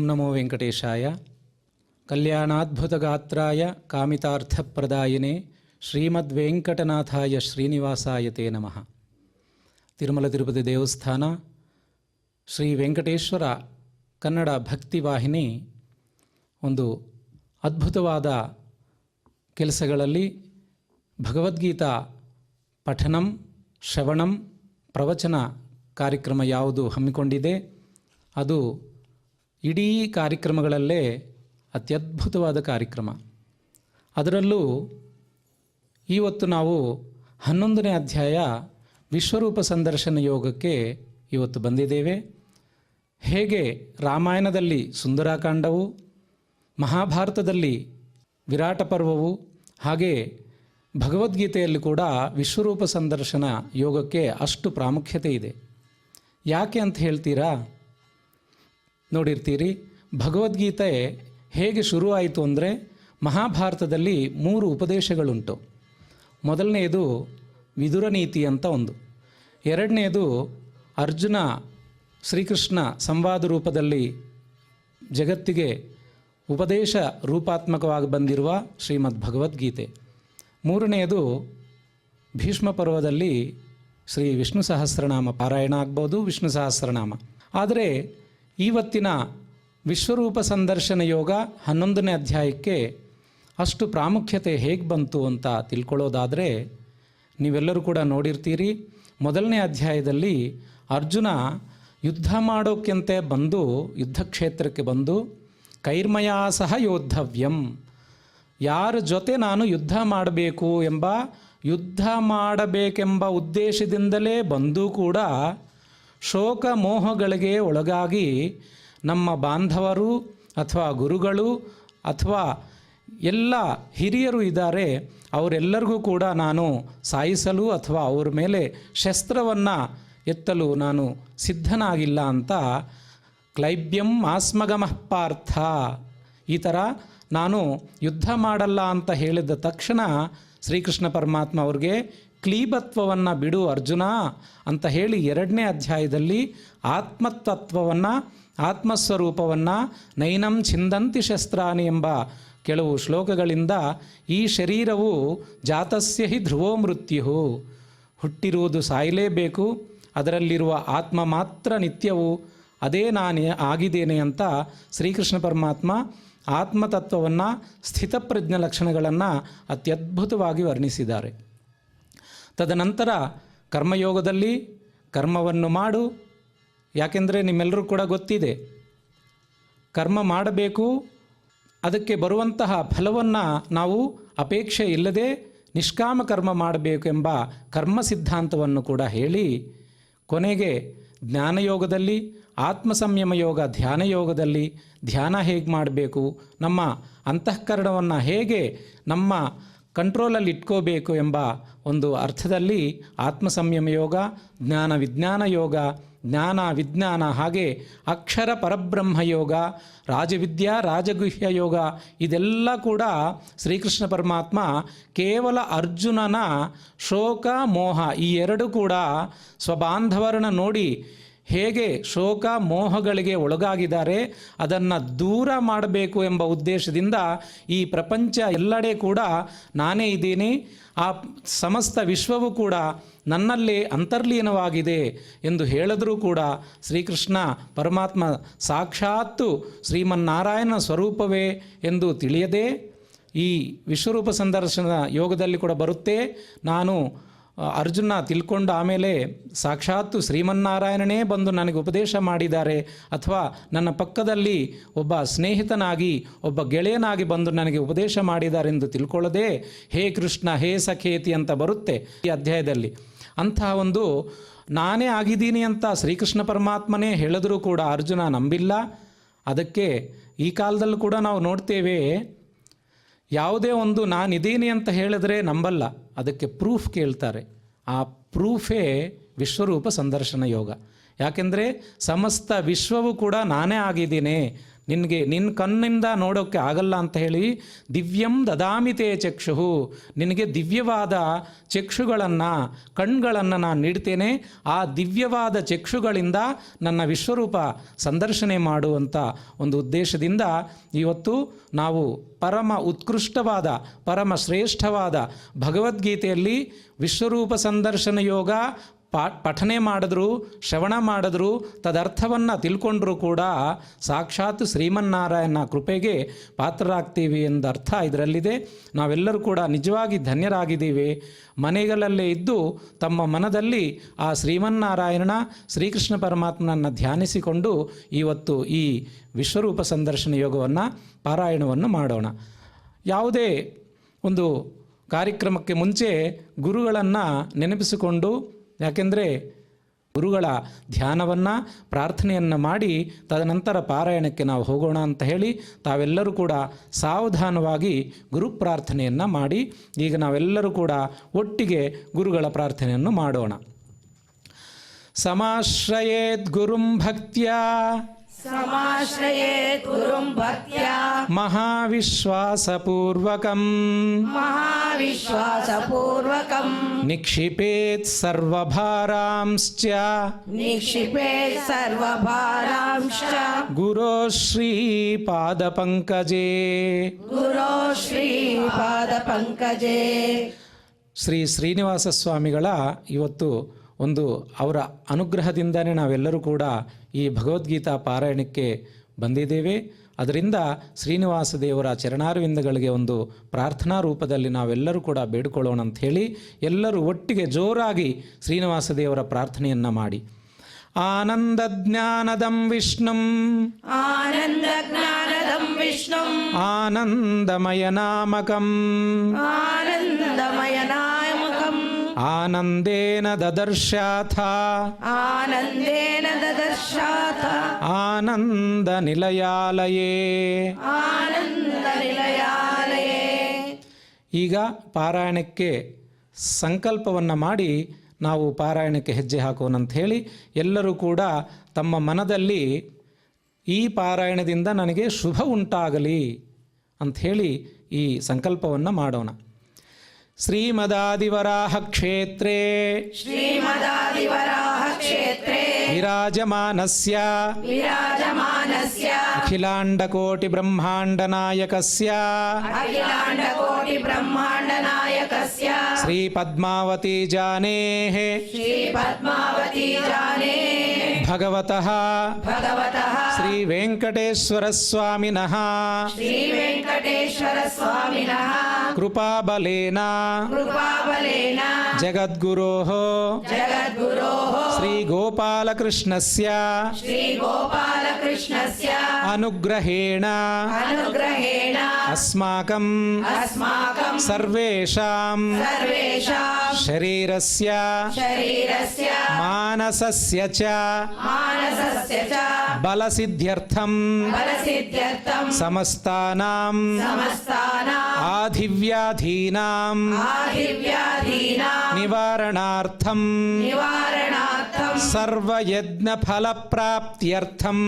ನಮೋ ವೆಂಕಟೇಶಾಯ. ಕಲ್ಯಾಣಾದ್ಭುತಗಾತ್ರಾಯ ಕಾಮಿತಾರ್ಥಪ್ರದಾಯಿನೇ ಶ್ರೀಮದ್ವೆಂಕಟನಾಥಾಯ ಶ್ರೀನಿವಾಸಾಯ ತೇ ನಮಃ. ತಿರುಮಲ ತಿರುಪತಿ ದೇವಸ್ಥಾನ ಶ್ರೀ ವೆಂಕಟೇಶ್ವರ ಕನ್ನಡ ಭಕ್ತಿ ವಾಹಿನಿ ಒಂದು ಅದ್ಭುತವಾದ ಕೆಲಸಗಳಲ್ಲಿ ಭಗವದ್ಗೀತಾ ಪಠನಂ, ಶ್ರವಣಂ, ಪ್ರವಚನ ಕಾರ್ಯಕ್ರಮ ಯಾವುದು ಹಮ್ಮಿಕೊಂಡಿದೆ ಅದು ಇಡೀ ಕಾರ್ಯಕ್ರಮಗಳಲ್ಲೇ ಅತ್ಯದ್ಭುತವಾದ ಕಾರ್ಯಕ್ರಮ. ಅದರಲ್ಲೂ ಇವತ್ತು ನಾವು 11ನೇ ಅಧ್ಯಾಯ ವಿಶ್ವರೂಪ ಸಂದರ್ಶನ ಯೋಗಕ್ಕೆ ಇವತ್ತು ಬಂದಿದ್ದೇವೆ. ಹೇಗೆ ರಾಮಾಯಣದಲ್ಲಿ ಸುಂದರಾಕಾಂಡವು, ಮಹಾಭಾರತದಲ್ಲಿ ವಿರಾಟ ಪರ್ವವು, ಹಾಗೆ ಭಗವದ್ಗೀತೆಯಲ್ಲಿ ಕೂಡ ವಿಶ್ವರೂಪ ಸಂದರ್ಶನ ಯೋಗಕ್ಕೆ ಅಷ್ಟು ಪ್ರಾಮುಖ್ಯತೆ ಇದೆ. ಯಾಕೆ ಅಂತ ಹೇಳ್ತೀರಾ? ನೋಡಿರ್ತೀರಿ, ಭಗವದ್ಗೀತೆ ಹೇಗೆ ಶುರುವಾಯಿತು ಅಂದರೆ ಮಹಾಭಾರತದಲ್ಲಿ 3 ಉಪದೇಶಗಳುಂಟು. ಮೊದಲನೆಯದು ವಿದುರ ನೀತಿ ಅಂತ ಒಂದು, ಎರಡನೆಯದು ಅರ್ಜುನ ಶ್ರೀಕೃಷ್ಣ ಸಂವಾದ ರೂಪದಲ್ಲಿ ಜಗತ್ತಿಗೆ ಉಪದೇಶ ರೂಪಾತ್ಮಕವಾಗಿ ಬಂದಿರುವ ಶ್ರೀಮದ್ ಭಗವದ್ಗೀತೆ, ಮೂರನೆಯದು ಭೀಷ್ಮ ಪರ್ವದಲ್ಲಿ ಶ್ರೀ ವಿಷ್ಣು ಸಹಸ್ರನಾಮ ಪಾರಾಯಣ ಆಗ್ಬೋದು, ವಿಷ್ಣು ಸಹಸ್ರನಾಮ. ಆದರೆ ಇವತ್ತಿನ ವಿಶ್ವರೂಪ ಸಂದರ್ಶನ ಯೋಗ 11ನೇ ಅಧ್ಯಾಯಕ್ಕೆ ಅಷ್ಟು ಪ್ರಾಮುಖ್ಯತೆ ಹೇಗೆ ಬಂತು ಅಂತ ತಿಳ್ಕೊಳ್ಳೋದಾದರೆ, ನೀವೆಲ್ಲರೂ ಕೂಡ ನೋಡಿರ್ತೀರಿ, ಮೊದಲನೇ ಅಧ್ಯಾಯದಲ್ಲಿ ಅರ್ಜುನ ಯುದ್ಧ ಮಾಡೋಕ್ಕಿಂತ ಬಂದು ಯುದ್ಧ ಕ್ಷೇತ್ರಕ್ಕೆ ಬಂದು ಕೈರ್ಮಯಾ ಸಹ ಯೋದ್ಧವ್ಯಂ, ಯಾರ ಜೊತೆ ನಾನು ಯುದ್ಧ ಮಾಡಬೇಕೆಂಬ ಉದ್ದೇಶದಿಂದಲೇ ಬಂದು ಕೂಡ ಶೋಕ ಮೋಹಗಳಿಗೆ ಒಳಗಾಗಿ ನಮ್ಮ ಬಾಂಧವರು ಅಥವಾ ಗುರುಗಳು ಅಥವಾ ಎಲ್ಲ ಹಿರಿಯರು ಇದ್ದಾರೆ, ಅವರೆಲ್ಲರಿಗೂ ಕೂಡ ನಾನು ಸಾಯಿಸಲು ಅಥವಾ ಅವ್ರ ಮೇಲೆ ಶಸ್ತ್ರವನ್ನು ಎತ್ತಲು ನಾನು ಸಿದ್ಧನಾಗಿಲ್ಲ ಅಂತ ಕ್ಲೈಬ್ಯಂ ಆಸ್ಮಗಮಃ ಪಾರ್ಥ, ಈ ಥರ ನಾನು ಯುದ್ಧ ಮಾಡಲ್ಲ ಅಂತ ಹೇಳಿದ ತಕ್ಷಣ ಶ್ರೀಕೃಷ್ಣ ಪರಮಾತ್ಮ ಅವ್ರಿಗೆ ಕ್ಲೀಬತ್ವವನ್ನು ಬಿಡು ಅರ್ಜುನ ಅಂತ ಹೇಳಿ 2ನೇ ಅಧ್ಯಾಯದಲ್ಲಿ ಆತ್ಮತತ್ವವನ್ನು, ಆತ್ಮಸ್ವರೂಪವನ್ನು ನೈನಂ ಛಿಂದಂತಿ ಶಸ್ತ್ರಾಣಿ ಎಂಬ ಕೆಲವು ಶ್ಲೋಕಗಳಿಂದ ಈ ಶರೀರವು ಜಾತಸ್ಯ ಹಿ ಧ್ರುವೋ ಮೃತ್ಯು, ಹುಟ್ಟಿರುವುದು ಸಾಯಲೇಬೇಕು, ಅದರಲ್ಲಿರುವ ಆತ್ಮ ಮಾತ್ರ ನಿತ್ಯವು, ಅದೇ ನಾನು ಆಗಿದ್ದೇನೆ ಅಂತ ಶ್ರೀಕೃಷ್ಣ ಪರಮಾತ್ಮ ಆತ್ಮತತ್ವವನ್ನು, ಸ್ಥಿತಪ್ರಜ್ಞ ಲಕ್ಷಣಗಳನ್ನು ಅತ್ಯದ್ಭುತವಾಗಿ ವರ್ಣಿಸಿದ್ದಾರೆ. ತದನಂತರ ಕರ್ಮಯೋಗದಲ್ಲಿ ಕರ್ಮವನ್ನು ಮಾಡು, ಯಾಕೆಂದರೆ ನಿಮ್ಮೆಲ್ಲರೂ ಕೂಡ ಗೊತ್ತಿದೆ, ಕರ್ಮ ಮಾಡಬೇಕು, ಅದಕ್ಕೆ ಬರುವಂತಹ ಫಲವನ್ನು ನಾವು ಅಪೇಕ್ಷೆ ಇಲ್ಲದೆ ನಿಷ್ಕಾಮ ಕರ್ಮ ಮಾಡಬೇಕೆಂಬ ಕರ್ಮ ಸಿದ್ಧಾಂತವನ್ನು ಕೂಡ ಹೇಳಿ, ಕೊನೆಗೆ ಜ್ಞಾನಯೋಗದಲ್ಲಿ, ಆತ್ಮ ಸಂಯಮ ಯೋಗ ಧ್ಯಾನ ಯೋಗದಲ್ಲಿ ಧ್ಯಾನ ಹೇಗೆ ಮಾಡಬೇಕು, ನಮ್ಮ ಅಂತಃಕರಣವನ್ನು ಹೇಗೆ ನಮ್ಮ ಕಂಟ್ರೋಲಲ್ಲಿ ಇಟ್ಕೋಬೇಕು ಎಂಬ ಒಂದು ಅರ್ಥದಲ್ಲಿ ಆತ್ಮ ಸಂಯಮ ಯೋಗ, ಜ್ಞಾನ ವಿಜ್ಞಾನ ಯೋಗ, ಜ್ಞಾನ ವಿಜ್ಞಾನ, ಹಾಗೆ ಅಕ್ಷರ ಪರಬ್ರಹ್ಮ ಯೋಗ, ರಾಜವಿದ್ಯಾ ರಾಜಗುಹ್ಯ ಯೋಗ, ಇದೆಲ್ಲ ಕೂಡ ಶ್ರೀಕೃಷ್ಣ ಪರಮಾತ್ಮ ಕೇವಲ ಅರ್ಜುನನ ಶೋಕ ಮೋಹ ಈ ಎರಡು ಕೂಡ ಸ್ವಬಾಂಧವರನ್ನು ನೋಡಿ ಹೇಗೆ ಶೋಕ ಮೋಹಗಳಿಗೆ ಒಳಗಾಗಿದ್ದಾರೆ ಅದನ್ನು ದೂರ ಮಾಡಬೇಕು ಎಂಬ ಉದ್ದೇಶದಿಂದ ಈ ಪ್ರಪಂಚ ಎಲ್ಲೆಡೆ ಕೂಡ ನಾನೇ ಇದ್ದೀನಿ, ಆ ಸಮಸ್ತ ವಿಶ್ವವು ಕೂಡ ನನ್ನಲ್ಲೇ ಅಂತರ್ಲೀನವಾಗಿದೆ ಎಂದು ಹೇಳಿದರೂ ಕೂಡ ಶ್ರೀಕೃಷ್ಣ ಪರಮಾತ್ಮ ಸಾಕ್ಷಾತ್ತು ಶ್ರೀಮನ್ನಾರಾಯಣ ಸ್ವರೂಪವೇ ಎಂದು ತಿಳಿಯದೆ ಈ ವಿಶ್ವರೂಪ ಸಂದರ್ಶನ ಯೋಗದಲ್ಲಿ ಕೂಡ ಬರುತ್ತೆ. ನಾನು ಅರ್ಜುನ ತಿಳ್ಕೊಂಡು ಆಮೇಲೆ ಸಾಕ್ಷಾತ್ತು ಶ್ರೀಮನ್ನಾರಾಯಣನೇ ಬಂದು ನನಗೆ ಉಪದೇಶ ಮಾಡಿದ್ದಾರೆ, ಅಥವಾ ನನ್ನ ಪಕ್ಕದಲ್ಲಿ ಒಬ್ಬ ಸ್ನೇಹಿತನಾಗಿ ಒಬ್ಬ ಗೆಳೆಯನಾಗಿ ಬಂದು ನನಗೆ ಉಪದೇಶ ಮಾಡಿದ್ದಾರೆ ಎಂದು ತಿಳ್ಕೊಳ್ಳದೆ ಹೇ ಕೃಷ್ಣ ಹೇ ಸಖೇತಿ ಅಂತ ಬರುತ್ತೆ ಈ ಅಧ್ಯಾಯದಲ್ಲಿ. ಅಂತಹ ಒಂದು ನಾನೇ ಆಗಿದ್ದೀನಿ ಅಂತ ಶ್ರೀಕೃಷ್ಣ ಪರಮಾತ್ಮನೇ ಹೇಳಿದರೂ ಕೂಡ ಅರ್ಜುನ ನಂಬಿಲ್ಲ. ಅದಕ್ಕೆ ಈ ಕಾಲದಲ್ಲೂ ಕೂಡ ನಾವು ನೋಡ್ತೇವೆ, ಯಾವುದೇ ಒಂದು ನಾನಿದ್ದೀನಿ ಅಂತ ಹೇಳಿದ್ರೆ ನಂಬಲ್ಲ, ಅದಕ್ಕೆ ಪ್ರೂಫ್ ಕೇಳ್ತಾರೆ. ಆ ಪ್ರೂಫೇ ವಿಶ್ವರೂಪ ಸಂದರ್ಶನ ಯೋಗ. ಯಾಕೆಂದರೆ ಸಮಸ್ತ ವಿಶ್ವವು ಕೂಡ ನಾನೇ ಆಗಿದ್ದೀನಿ, ನಿನ್ನ ಕಣ್ಣಿಂದ ನೋಡೋಕ್ಕೆ ಆಗಲ್ಲ ಅಂತ ಹೇಳಿ ದಿವ್ಯಂ ದದಾಮಿತೆ ಚಕ್ಷು, ನಿನಗೆ ದಿವ್ಯವಾದ ಚಕ್ಷುಗಳನ್ನು ಕಣ್ಗಳನ್ನು ನಾನು ನೀಡ್ತೇನೆ, ಆ ದಿವ್ಯವಾದ ಚಕ್ಷುಗಳಿಂದ ನನ್ನ ವಿಶ್ವರೂಪ ಸಂದರ್ಶನೆ ಮಾಡುವಂಥ ಒಂದು ಉದ್ದೇಶದಿಂದ ಇವತ್ತು ನಾವು ಪರಮ ಉತ್ಕೃಷ್ಟವಾದ ಪರಮ ಶ್ರೇಷ್ಠವಾದ ಭಗವದ್ಗೀತೆಯಲ್ಲಿ ವಿಶ್ವರೂಪ ಸಂದರ್ಶನ ಯೋಗ ಪಠನೆ ಮಾಡಿದ್ರು, ಶ್ರವಣ ಮಾಡಿದ್ರು, ತದರ್ಥವನ್ನು ತಿಳ್ಕೊಂಡ್ರೂ ಕೂಡ ಸಾಕ್ಷಾತ್ ಶ್ರೀಮನ್ನಾರಾಯಣ ಕೃಪೆಗೆ ಪಾತ್ರರಾಗ್ತೀವಿ ಎಂದರ್ಥ ಇದರಲ್ಲಿದೆ. ನಾವೆಲ್ಲರೂ ಕೂಡ ನಿಜವಾಗಿ ಧನ್ಯರಾಗಿದ್ದೀವಿ. ಮನೆಗಳಲ್ಲೇ ಇದ್ದು ತಮ್ಮ ಮನದಲ್ಲಿ ಆ ಶ್ರೀಮನ್ನಾರಾಯಣ ಶ್ರೀಕೃಷ್ಣ ಪರಮಾತ್ಮನನ್ನು ಧ್ಯಾನಿಸಿಕೊಂಡು ಇವತ್ತು ಈ ವಿಶ್ವರೂಪ ಸಂದರ್ಶನ ಯೋಗವನ್ನು ಪಾರಾಯಣವನ್ನು ಮಾಡೋಣ. ಯಾವುದೇ ಒಂದು ಕಾರ್ಯಕ್ರಮಕ್ಕೆ ಮುಂಚೆ ಗುರುಗಳನ್ನು ನೆನಪಿಸಿಕೊಂಡು, ಯಾಕೆಂದರೆ ಗುರುಗಳ ಧ್ಯಾನವನ್ನು ಪ್ರಾರ್ಥನೆಯನ್ನು ಮಾಡಿ ತದನಂತರ ಪಾರಾಯಣಕ್ಕೆ ನಾವು ಹೋಗೋಣ ಅಂತ ಹೇಳಿ ತಾವೆಲ್ಲರೂ ಕೂಡ ಸಾವಧಾನವಾಗಿ ಗುರು ಪ್ರಾರ್ಥನೆಯನ್ನು ಮಾಡಿ ಈಗ ನಾವೆಲ್ಲರೂ ಕೂಡ ಒಟ್ಟಿಗೆ ಗುರುಗಳ ಪ್ರಾರ್ಥನೆಯನ್ನು ಮಾಡೋಣ. ಸಮಾಶ್ರಯೇತ್ ಗುರುಂ ಭಕ್ತ್ಯಾ ಸಮಾಶ್ರಯೇತ್ ಗುರುಂ ಭಕ್ತ್ಯಾ ಮಹಾವಿಶ್ವಾಸಪೂರ್ವಕಂ ಮಹಾವಿಶ್ವಾಸಪೂರ್ವಕಂ ನಿಕ್ಷಿಪೇತ್ ಸರ್ವಭಾರಾಂಶ್ಚ ನಿಕ್ಷಿಪೇತ್ ಸರ್ವಭಾರಾಂಶ್ಚ ಗುರೋ ಶ್ರೀಪಾದಪಂಕಜೇ ಗುರೋ ಶ್ರೀಪಾದಪಂಕಜೇ. ಶ್ರೀ ಶ್ರೀನಿವಾಸ ಸ್ವಾಮಿಗಳ ಇವತ್ತು ಒಂದು ಅವರ ಅನುಗ್ರಹದಿಂದನೇ ನಾವೆಲ್ಲರೂ ಕೂಡ ಈ ಭಗವದ್ಗೀತಾ ಪಾರಾಯಣಕ್ಕೆ ಬಂದಿದ್ದೇವೆ. ಅದರಿಂದ ಶ್ರೀನಿವಾಸ ದೇವರ ಚರಣಾರವಿಂದಗಳಿಗೆ ಒಂದು ಪ್ರಾರ್ಥನಾ ರೂಪದಲ್ಲಿ ನಾವೆಲ್ಲರೂ ಕೂಡ ಬೇಡಿಕೊಳ್ಳೋಣ ಅಂಥೇಳಿ ಎಲ್ಲರೂ ಒಟ್ಟಿಗೆ ಜೋರಾಗಿ ಶ್ರೀನಿವಾಸ ದೇವರ ಪ್ರಾರ್ಥನೆಯನ್ನು ಮಾಡಿ. ಆನಂದ ಜ್ಞಾನದಂ ವಿಷ್ಣುಂ ಆನಂದ ಜ್ಞಾನದಂ ವಿಷ್ಣುಂ ಆನಂದಮಯ ನಾಮಕಂ ಆನಂದಮಯ ನಾಮಕಂ ಆನಂದೇನ ದದರ್ಶಾಥ ಆನಂದೇನ ದದರ್ಶಾಥ ಆನಂದ ನಿಲಯಾಲಯೇ. ಆನಂದ ನಿಲಯಾಲಯೇ. ಈಗ ಪಾರಾಯಣಕ್ಕೆ ಸಂಕಲ್ಪವನ್ನು ಮಾಡಿ ನಾವು ಪಾರಾಯಣಕ್ಕೆ ಹೆಜ್ಜೆ ಹಾಕೋಣ ಅಂತ ಹೇಳಿ ಎಲ್ಲರೂ ಕೂಡ ತಮ್ಮ ಮನದಲ್ಲಿ ಈ ಪಾರಾಯಣದಿಂದ ನನಗೆ ಶುಭ ಉಂಟಾಗಲಿ ಅಂಥೇಳಿ ಈ ಸಂಕಲ್ಪವನ್ನು ಮಾಡೋಣ. ಶ್ರೀಮದಾದಿವರಾಹ ಕ್ಷೇತ್ರೇ ಶ್ರೀಮದಾದಿವರಾಹ ಕ್ಷೇತ್ರೇ ವಿರಾಜಮಾನಸ್ಯ ವಿರಾಜಮಾನಸ್ಯ ಅಖಿಲಾಂಡಕೋಟಿ ಬ್ರಹ್ಮಾಂಡ ನಾಯಕಸ್ಯ ಅಖಿಲಾಂಡಕೋಟಿ ಬ್ರಹ್ಮಾಂಡ ನಾಯಕಸ್ಯ ಶ್ರೀ ಪದ್ಮಾವತಿ ಜಾನೇಃ ಶ್ರೀ ಪದ್ಮಾವತಿ ಜಾನೇ ಭಗವತಃ ಭಗವತಃ ಶ್ರೀ ವೆಂಕಟೇಶ್ವರ ಸ್ವಾಮಿನಃ ಶ್ರೀ ವೆಂಕಟೇಶ್ವರ ಸ್ವಾಮಿನಃ ಕೃಪಾಬಲೇನ ಕೃಪಾಬಲೇನ ಜಗದ್ಗುರೋಃ ಜಗದ್ಗುರೋಃ ಶ್ರೀ ಗೋಪಾಲಕೃಷ್ಣಸ್ಯ ಶ್ರೀ ಗೋಪಾಲಕೃಷ್ಣಸ್ಯ ಅನುಗ್ರಹೇಣ ಅನುಗ್ರಹೇಣ ಅಸ್ಮಾಕಂ ಅಸ್ಮಾಕಂ ಸರ್ವೇಷಾಂ ಸರ್ವೇಷಾಂ ಶರೀರಸ್ಯ ಶರೀರಸ್ಯ ಮಾನಸಸ್ಯ ಚ ಮಾನಸಸ್ಯ ಚ ಬಲಸಿದ್ಧ್ಯರ್ಥಂ ಬಲಸಿದ್ಧ್ಯರ್ಥಂ ಸಮಸ್ತಾನಾಂ ಸಮಸ್ತಾನಾಂ ಆಧಿವ್ಯಾಧೀನಾಂ ಆದಿವ್ಯಾಧೀನಾಂ ನಿವಾರಣಾರ್ಥಂ ನಿವಾರಣಾರ್ಥಂ ಸರ್ವಯಜ್ಞಫಲಪ್ರಾಪ್ತ್ಯರ್ಥಂ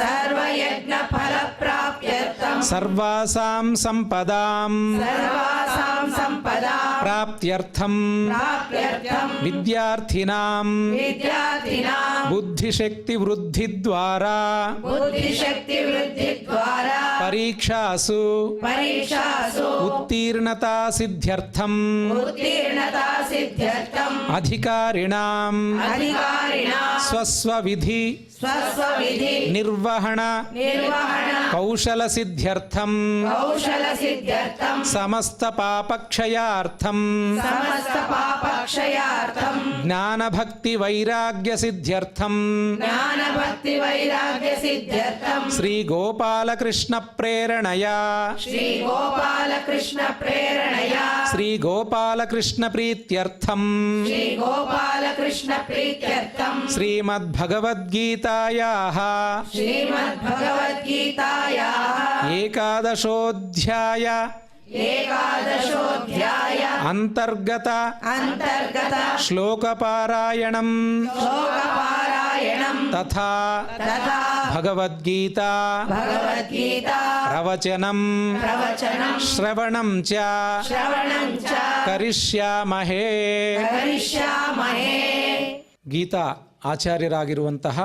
ಸರ್ವಯಜ್ಞಫಲಪ್ರಾಪ್ತ್ಯರ್ಥಂ ಸರ್ವಾಸಾಂ ಸಂಪದಾಂ ಸರ್ವಾಸಾಂ ಸಂಪದಾಂ ಪ್ರಾಪ್ತ್ಯರ್ಥಂ ಪ್ರಾಪ್ತ್ಯರ್ಥಂ ವಿದ್ಯಾರ್ಥಿನಾಂ ವಿದ್ಯಾರ್ಥಿನಾಂ ಬುದ್ಧಿಶಕ್ತಿವೃದ್ಧಿದ್ವಾರಾ ಬುದ್ಧಿಶಕ್ತಿವೃದ್ಧಿದ್ವಾರಾ ಪರೀಕ್ಷಾಸು ಪರೀಕ್ಷಾಸು ಉತ್ತೀರ್ಣತಾಸಿದ್ಧ್ಯರ್ಥಂ ಉತ್ತೀರ್ಣತಾ ಸಿದ್ಧ್ಯರ್ಥಂ ಅಧಿಕಾರಿಣಾಂ ಅಧಿಕಾರಿಣಾಂ ಸ್ವಸ್ವವಿಧಿ ಸ್ವಸ್ವವಿಧಿ ನಿರ್ವಹಣ ನಿರ್ವಹಣ ಕೌಶಲಸಿದ್ಧ್ಯರ್ಥಂ ಕೌಶಲ ಸಿದ್ಧ್ಯರ್ಥಂ ಸಮಸ್ತ ಪಾಪಕ್ಷಯಾರ್ಥಂ ಸಮಸ್ತ ಪಾಪಕ್ಷಯಾರ್ಥಂ ಜ್ಞಾನಭಕ್ತಿ ವೈರಾಗ್ಯ ಸಿದ್ಧ್ಯರ್ಥಂ ಜ್ಞಾನ ಭಕ್ತಿ ವೈರಾಗ್ಯ ಸಿದ್ಧ್ಯರ್ಥಂ ಶ್ರೀ ಗೋಪಾಲಕೃಷ್ಣ ಪ್ರೇರಣೆಯ ಶ್ರೀ ಗೋಪಾಲಕೃಷ್ಣ ಪ್ರೇರಣೆಯ ಶ್ರೀ ಗೋಪಾಲಕೃಷ್ಣ ಪ್ರೀತ್ಯರ್ಥಂ ಶ್ರೀ ಗೋಪಾಲಕೃಷ್ಣ ಪ್ರೀತ್ಯರ್ಥಂ ಶ್ರೀಮದ್ಭಗವದ್ಗೀತಾಯಾಃ ಶ್ರೀಮದ್ಭಗವದ್ಗೀತಾಯಾಃ ಏಕಾದಶೋಧ್ಯಾಯ ಏಕಾದಶೋಧ್ಯಾಯ ಅಂತರ್ಗತ ಅಂತರ್ಗತ ಶ್ಲೋಕಪಾರಾಯಣಂ ಶ್ಲೋಕಪಾರಾಯಣ ಪಠನಂ ತಥಾ ತಥಾ ಭಗವದ್ಗೀತಾ ಭಗವದ್ಗೀತಾ ಪ್ರವಚನಂ ಪ್ರವಚನಂ ಶ್ರವಣಂ ಚ ಶ್ರವಣಂ ಚ ಕರಿಷ್ಯಾಮಹೇ. ಕರಿಷ್ಯಾಮಹೇ. ಗೀತಾ ಆಚಾರ್ಯರಾಗಿರುವಂತಹ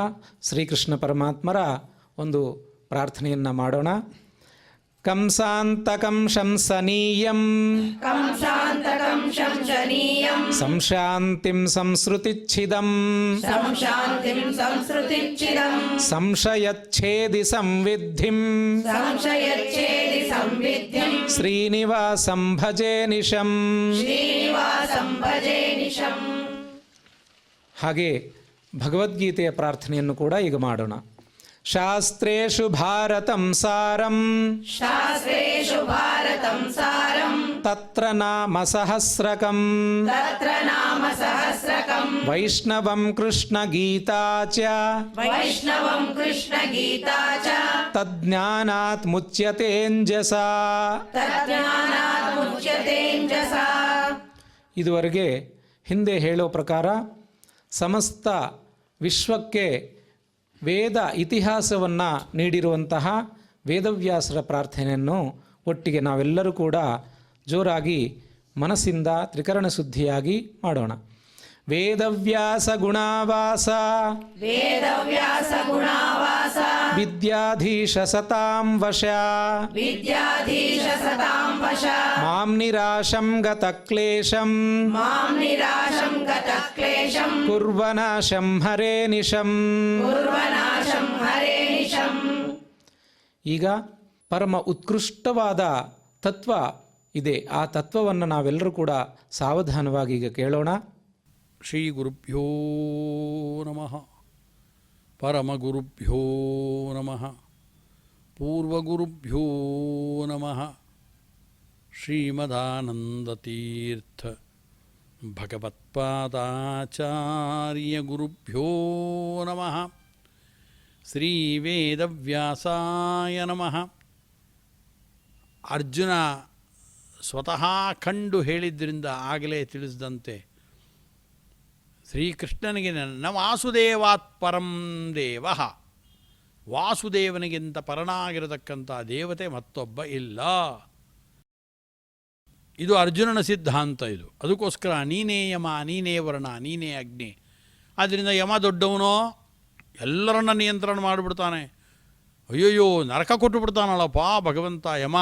ಶ್ರೀಕೃಷ್ಣ ಪರಮಾತ್ಮರ ಒಂದು ಪ್ರಾರ್ಥನೆಯನ್ನು ಮಾಡೋಣ. ಕಂಸಾಂತಕಂ ಶಂಸನೀಯಂ ಕಂಸಾಂತಕಂ ಶಂಸನೀಯಂ ಸಂಶಾಂತಿಂ ಸಂಸೃತಿಚ್ಛಿದಂ ಸಂಶಾಂತಿಂ ಸಂಸ್ಕೃತಿಚ್ಛಿದಂ ಸಂಶಯಚ್ಛೇದಿ ಸಂವಿದ್ಧಿಂ ಸಂಶಯಚ್ಛೇದಿ ಸಂವಿದ್ಧಿಂ ಶ್ರೀನಿವಾಸಂ ಭಜೆ ನಿಶಂ. ಶ್ರೀನಿವಾಸಂ ಭಜೆ ನಿಶಂ. ಹಾಗೆ ಭಗವದ್ಗೀತೆಯ ಪ್ರಾರ್ಥನೆಯನ್ನು ಕೂಡ ಈಗ ಮಾಡೋಣ. ಶಾಸ್ತ್ರೇಷು ಭಾರತಂ ಸಾರಂ ಶಾಸ್ತ್ರೇಷು ಭಾರತಂ ಸಾರಂ ತತ್ರ ನಾಮ ಸಹಸ್ರಕಂ ತತ್ರ ನಾಮ ಸಹಸ್ರಕಂ ವೈಷ್ಣವಂ ಕೃಷ್ಣ ಗೀತಾ ಚ ವೈಷ್ಣವಂ ಕೃಷ್ಣ ಗೀತಾ ಚ ತಜ್ಞಾನಾತ್ ಮುಚ್ಯತೇಂಜಸಾ. ತಜ್ಞಾನಾತ್ ಮುಚ್ಯತೇಂಜಸಾ. ಇದುವರೆಗೆ ಹಿಂದೆ ಹೇಳೋ ಪ್ರಕಾರ ಸಮಸ್ತ ವಿಶ್ವಕ್ಕೆ ವೇದ ಇತಿಹಾಸವನ್ನು ನೀಡಿರುವಂತಹ ವೇದವ್ಯಾಸರ ಪ್ರಾರ್ಥನೆಯನ್ನು ಒಟ್ಟಿಗೆ ನಾವೆಲ್ಲರೂ ಕೂಡ ಜೋರಾಗಿ ಮನಸ್ಸಿಂದ ತ್ರಿಕರಣ ಶುದ್ಧಿಯಾಗಿ ಮಾಡೋಣ. ವೇದವ್ಯಾಸ ಗುಣಾವಾಸ ವೇದವ್ಯಾಸ ಗುಣಾವಾಸ ವಿದ್ಯಾಧೀಶ ಸತಾಂ ವಶ ವಿದ್ಯಾಧೀಶ ಸತಾಂ ವಶ ಮಾಂ ನಿರಾಶಂ ಗತ ಕ್ಲೇಶಂ ಮಾಂ ನಿರಾಶಂ ಗತ ಕ್ಲೇಶಂ ಕುರ್ವನಾಶಂ ಹರೇ ನಿಶಂ. ಕುರ್ವನಾಶಂ ಹರೇ ನಿಶಂ. ಈಗ ಪರಮ ಉತ್ಕೃಷ್ಟವಾದ ತತ್ವ ಇದೆ. ಆ ತತ್ವವನ್ನು ನಾವೆಲ್ಲರೂ ಕೂಡ ಸಾವಧಾನವಾಗಿ ಈಗ ಕೇಳೋಣ. ಶ್ರೀ ಗುರುಭ್ಯೋ ನಮಃ. ಪರಮಗುರುಭ್ಯೋ ನಮಃ. ಪೂರ್ವಗುರುಭ್ಯೋ ನಮಃ. ಶ್ರೀಮದಾನಂದತೀರ್ಥ ಭಗವತ್ಪಾದಾಚಾರ್ಯ ಗುರುಭ್ಯೋ ನಮಃ. ಶ್ರೀ ವೇದವ್ಯಾಸಾಯ ನಮಃ. ಅರ್ಜುನ ಸ್ವತಃ ಕಂಡು ಹೇಳಿದ್ದರಿಂದ ಆಗಲೇ ತಿಳಿಸಿದಂತೆ ಶ್ರೀಕೃಷ್ಣನಿಗೆ ನ ವಾಸುದೇವಾತ್ ಪರಂ ದೇವ, ವಾಸುದೇವನಿಗಿಂತ ಪರನಾಗಿರತಕ್ಕಂಥ ದೇವತೆ ಮತ್ತೊಬ್ಬ ಇಲ್ಲ. ಇದು ಅರ್ಜುನನ ಸಿದ್ಧಾಂತ. ಇದು ಅದಕ್ಕೋಸ್ಕರ ನೀನೇ ಯಮ, ನೀನೇ ವರ್ಣ, ನೀನೇ ಅಗ್ನಿ. ಆದ್ದರಿಂದ ಯಮ ದೊಡ್ಡವನೋ ಎಲ್ಲರನ್ನ ನಿಯಂತ್ರಣ ಮಾಡಿಬಿಡ್ತಾನೆ. ಅಯ್ಯೋಯ್ಯೋ ನರಕ ಕೊಟ್ಟು ಬಿಡ್ತಾನಲ್ಲಪ್ಪ ಭಗವಂತ ಯಮ.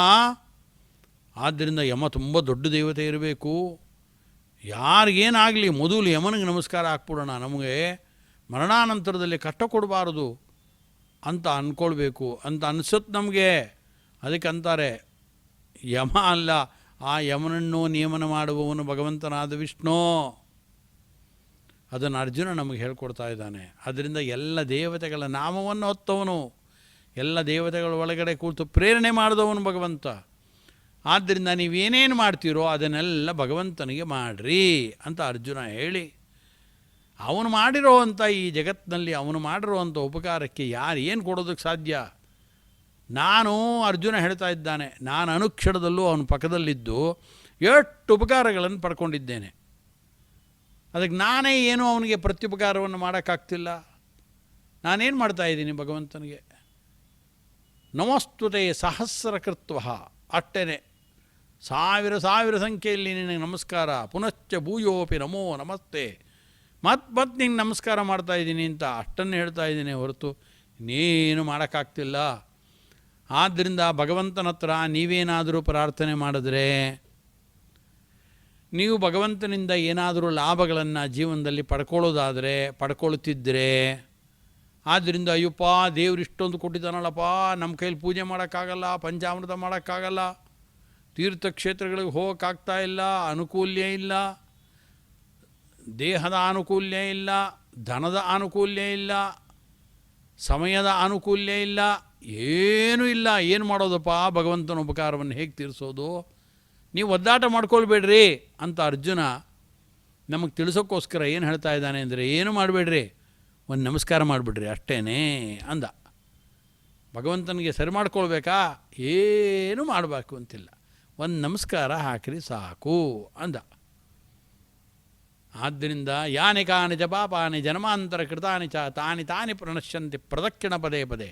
ಆದ್ದರಿಂದ ಯಮ ತುಂಬ ದೊಡ್ಡ ದೇವತೆ ಇರಬೇಕು. ಯಾರಿಗೇನಾಗಲಿ ಮೊದಲು ಯಮನಿಗೆ ನಮಸ್ಕಾರ ಹಾಕ್ಬಿಡೋಣ, ನಮಗೆ ಮರಣಾನಂತರದಲ್ಲಿ ಕಷ್ಟ ಕೊಡಬಾರದು ಅಂತ ಅಂದ್ಕೊಳ್ಬೇಕು ಅಂತ ಅನಿಸುತ್ತೆ ನಮಗೆ. ಅದಕ್ಕೆ ಅಂತಾರೆ ಯಮ ಅಲ್ಲ, ಆ ಯಮನನ್ನು ನಿಯಮನ ಮಾಡುವವನು ಭಗವಂತನಾದ ವಿಷ್ಣು. ಅದನ್ನು ಅರ್ಜುನ ನಮಗೆ ಹೇಳ್ಕೊಡ್ತಾ ಇದ್ದಾನೆ. ಅದರಿಂದ ಎಲ್ಲ ದೇವತೆಗಳ ನಾಮವನ್ನು ಹೊತ್ತವನು, ಎಲ್ಲ ದೇವತೆಗಳ ಒಳಗಡೆ ಕೂತು ಪ್ರೇರಣೆ ಮಾಡಿದವನು ಭಗವಂತ. ಆದ್ದರಿಂದ ನೀವೇನೇನು ಮಾಡ್ತೀರೋ ಅದನ್ನೆಲ್ಲ ಭಗವಂತನಿಗೆ ಮಾಡಿರಿ ಅಂತ ಅರ್ಜುನ ಹೇಳಿ, ಅವನು ಮಾಡಿರೋ ಅಂಥ ಈ ಜಗತ್ತಿನಲ್ಲಿ ಅವನು ಮಾಡಿರೋವಂಥ ಉಪಕಾರಕ್ಕೆ ಯಾರು ಏನು ಕೊಡೋದಕ್ಕೆ ಸಾಧ್ಯ? ನಾನು ಅರ್ಜುನ ಹೇಳ್ತಾ ಇದ್ದಾನೆ, ನಾನು ಅನುಕ್ಷಣದಲ್ಲೂ ಅವನ ಪಕ್ಕದಲ್ಲಿದ್ದು ಎಷ್ಟು ಉಪಕಾರಗಳನ್ನು ಪಡ್ಕೊಂಡಿದ್ದೇನೆ. ಅದಕ್ಕೆ ನಾನೇ ಏನೂ ಅವನಿಗೆ ಪ್ರತ್ಯುಪಕಾರವನ್ನು ಮಾಡೋಕ್ಕಾಗ್ತಿಲ್ಲ. ನಾನೇನು ಮಾಡ್ತಾಯಿದ್ದೀನಿ ಭಗವಂತನಿಗೆ? ನಮಸ್ತುತೆ ಸಹಸ್ರಕೃತ್ವ, ಅಷ್ಟೇ ಸಾವಿರ ಸಂಖ್ಯೆಯಲ್ಲಿ ನಿನಗೆ ನಮಸ್ಕಾರ. ಪುನಶ್ಚ ಭೂಯೋಪಿ ನಮೋ ನಮಸ್ತೆ, ಮತ್ತೆ ನಿಂಗೆ ನಮಸ್ಕಾರ ಮಾಡ್ತಾಯಿದ್ದೀನಿ ಅಂತ ಅಷ್ಟನ್ನು ಹೇಳ್ತಾ ಇದ್ದೀನಿ ಹೊರತು ಇನ್ನೇನು ಮಾಡೋಕ್ಕಾಗ್ತಿಲ್ಲ. ಆದ್ದರಿಂದ ಭಗವಂತನ ಹತ್ರ ನೀವೇನಾದರೂ ಪ್ರಾರ್ಥನೆ ಮಾಡಿದ್ರೆ, ನೀವು ಭಗವಂತನಿಂದ ಏನಾದರೂ ಲಾಭಗಳನ್ನು ಜೀವನದಲ್ಲಿ ಪಡ್ಕೊಳ್ಳೋದಾದರೆ ಪಡ್ಕೊಳ್ತಿದ್ದರೆ, ಆದ್ದರಿಂದ ಅಯ್ಯಪ್ಪ ದೇವ್ರು ಇಷ್ಟೊಂದು ಕೊಟ್ಟಿದ್ದಾನಲ್ಲಪ್ಪ, ನಮ್ಮ ಕೈಲಿ ಪೂಜೆ ಮಾಡೋಕ್ಕಾಗಲ್ಲ, ಪಂಚಾಮೃತ ಮಾಡೋಕ್ಕಾಗಲ್ಲ, ತೀರ್ಥಕ್ಷೇತ್ರಗಳಿಗೆ ಹೋಗೋಕ್ಕಾಗ್ತಾ ಇಲ್ಲ, ಅನುಕೂಲ್ಯ ಇಲ್ಲ, ದೇಹದ ಅನುಕೂಲ್ಯ ಇಲ್ಲ, ಧನದ ಅನುಕೂಲ್ಯ ಇಲ್ಲ, ಸಮಯದ ಅನುಕೂಲ್ಯ ಇಲ್ಲ, ಏನೂ ಇಲ್ಲ. ಏನು ಮಾಡೋದಪ್ಪ? ಭಗವಂತನ ಉಪಕಾರವನ್ನು ಹೇಗೆ ತೀರಿಸೋದು? ನೀವು ಒದ್ದಾಟ ಮಾಡ್ಕೊಳ್ಬೇಡ್ರಿ ಅಂತ ಅರ್ಜುನ ನಮಗೆ ತಿಳಿಸೋಕ್ಕೋಸ್ಕರ ಏನು ಹೇಳ್ತಾ ಇದ್ದಾನೆ ಅಂದರೆ, ಏನು ಮಾಡಬೇಡ್ರಿ, ಒಂದು ನಮಸ್ಕಾರ ಮಾಡಿಬಿಡ್ರಿ ಅಷ್ಟೇ ಅಂದ. ಭಗವಂತನಿಗೆ ಸರಿ ಮಾಡ್ಕೊಳ್ಬೇಕಾ? ಏನು ಮಾಡಬೇಕು ಅಂತಿಲ್ಲ, ಒಂದು ನಮಸ್ಕಾರ ಹಾಕಿರಿ ಸಾಕು ಅಂದ. ಆದ್ದರಿಂದ ಯಾನಿ ಕಾನಿ ಚ ಪಾಪಾನಿ ಜನ್ಮಾಂತರ ಕೃತಾನಿ ಚ ತಾನಿ ತಾನಿ ಪ್ರಣಶ್ಯಂತಿ ಪ್ರದಕ್ಷಿಣ ಪದೇ ಪದೇ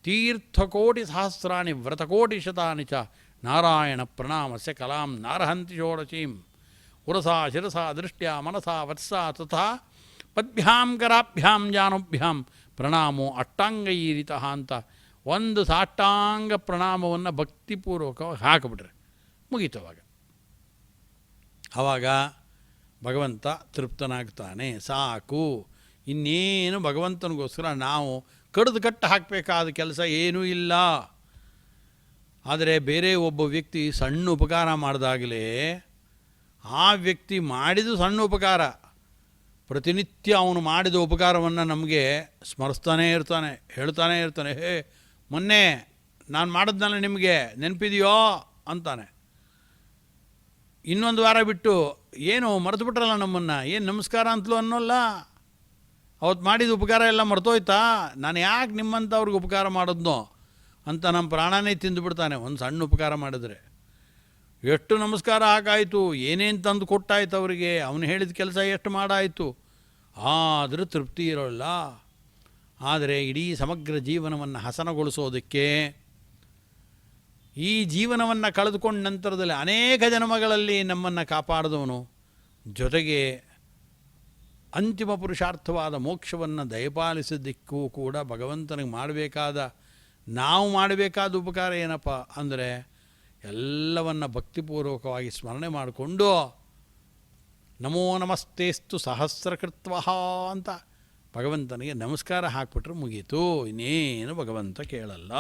ತೀರ್ಥಕೋಟಿ ಸಹಸ್ರಾಣಿ ವ್ರತಕೋಟಿ ಶತಾನಿ ಚ ನಾರಾಯಣ ಪ್ರಣಾಮಸ್ಯ ಕಲಾಂ ನಾರಹಂತಿ ಷೋಡಶೀಂ ಉರಸಾ ಶಿರಸಾ ದೃಷ್ಟ್ಯಾ ಮನಸಾ ವತ್ಸಾ ತಥಾ ಪದ್ಭ್ಯಾಂ ಕರಾಭ್ಯಾಂ ಜಾನುಭ್ಯಾಂ ಪ್ರಣಾಮೋ ಅಷ್ಟಾಂಗೈರಿತಃ ಅಂತ ಒಂದು ಸಾಷ್ಟಾಂಗ ಪ್ರಣಾಮವನ್ನು ಭಕ್ತಿಪೂರ್ವಕವಾಗಿ ಹಾಕಿಬಿಟ್ರೆ ಮುಗೀತು. ಆವಾಗ ಭಗವಂತ ತೃಪ್ತನಾಗ್ತಾನೆ. ಸಾಕು, ಇನ್ನೇನು ಭಗವಂತನಿಗೋಸ್ಕರ ನಾವು ಕಡಿದು ಕಟ್ಟು ಹಾಕಬೇಕಾದ ಕೆಲಸ ಏನೂ ಇಲ್ಲ. ಆದರೆ ಬೇರೆ ಒಬ್ಬ ವ್ಯಕ್ತಿ ಸಣ್ಣ ಉಪಕಾರ ಮಾಡಿದಾಗಲೇ ಆ ವ್ಯಕ್ತಿ ಮಾಡಿದ ಸಣ್ಣ ಉಪಕಾರ ಪ್ರತಿನಿತ್ಯ ಅವನು ಮಾಡಿದ ಉಪಕಾರವನ್ನು ನಮಗೆ ಸ್ಮರಿಸ್ತಾನೇ ಇರ್ತಾನೆ, ಹೇಳ್ತಾನೇ ಇರ್ತಾನೆ. ಹೇ, ಮೊನ್ನೆ ನಾನು ಮಾಡಿದ್ನಲ್ಲ, ನಿಮಗೆ ನೆನಪಿದೆಯೋ ಅಂತಾನೆ. ಇನ್ನೊಂದು ವಾರ ಬಿಟ್ಟು ಏನು ಮರೆತು ಬಿಟ್ರಲ್ಲ ನಮ್ಮನ್ನು, ಏನು ನಮಸ್ಕಾರ ಅಂತಲೂ ಅನ್ನೋಲ್ಲ, ಅವತ್ತು ಮಾಡಿದ ಉಪಕಾರ ಎಲ್ಲ ಮರ್ತೋಯ್ತಾ, ನಾನು ಯಾಕೆ ನಿಮ್ಮಂಥವ್ರಿಗೆ ಉಪಕಾರ ಮಾಡಿದ್ನೋ ಅಂತ ನಮ್ಮ ಪ್ರಾಣನೇ ತಿಂದುಬಿಡ್ತಾನೆ ಒಂದು ಸಣ್ಣ ಉಪಕಾರ ಮಾಡಿದ್ರೆ. ಎಷ್ಟು ನಮಸ್ಕಾರ ಹಾಕಾಯಿತು, ಏನೇನು ತಂದು ಕೊಟ್ಟಾಯ್ತು ಅವರಿಗೆ, ಅವನು ಹೇಳಿದ ಕೆಲಸ ಎಷ್ಟು ಮಾಡಾಯಿತು, ಆದರೂ ತೃಪ್ತಿ ಇರೋಲ್ಲ. ಆದರೆ ಇಡೀ ಸಮಗ್ರ ಜೀವನವನ್ನು ಹಸನಗೊಳಿಸೋದಕ್ಕೆ, ಈ ಜೀವನವನ್ನು ಕಳೆದುಕೊಂಡ ನಂತರದಲ್ಲಿ ಅನೇಕ ಜನ್ಮಗಳಲ್ಲಿ ನಮ್ಮನ್ನು ಕಾಪಾಡಿದವನು, ಜೊತೆಗೆ ಅಂತಿಮ ಪುರುಷಾರ್ಥವಾದ ಮೋಕ್ಷವನ್ನು ದಯಪಾಲಿಸಿದ್ದಕ್ಕೂ ಕೂಡ ಭಗವಂತನಿಗೆ ನಾವು ಮಾಡಬೇಕಾದ ಉಪಕಾರ ಏನಪ್ಪ ಅಂದರೆ ಎಲ್ಲವನ್ನು ಭಕ್ತಿಪೂರ್ವಕವಾಗಿ ಸ್ಮರಣೆ ಮಾಡಿಕೊಂಡು ನಮೋ ನಮಸ್ತೇಸ್ತು ಸಹಸ್ರಕೃತ್ವ ಅಂತ ಭಗವಂತನಿಗೆ ನಮಸ್ಕಾರ ಹಾಕ್ಬಿಟ್ರೆ ಮುಗೀತು, ಇನ್ನೇನು ಭಗವಂತ ಕೇಳಲ್ಲ.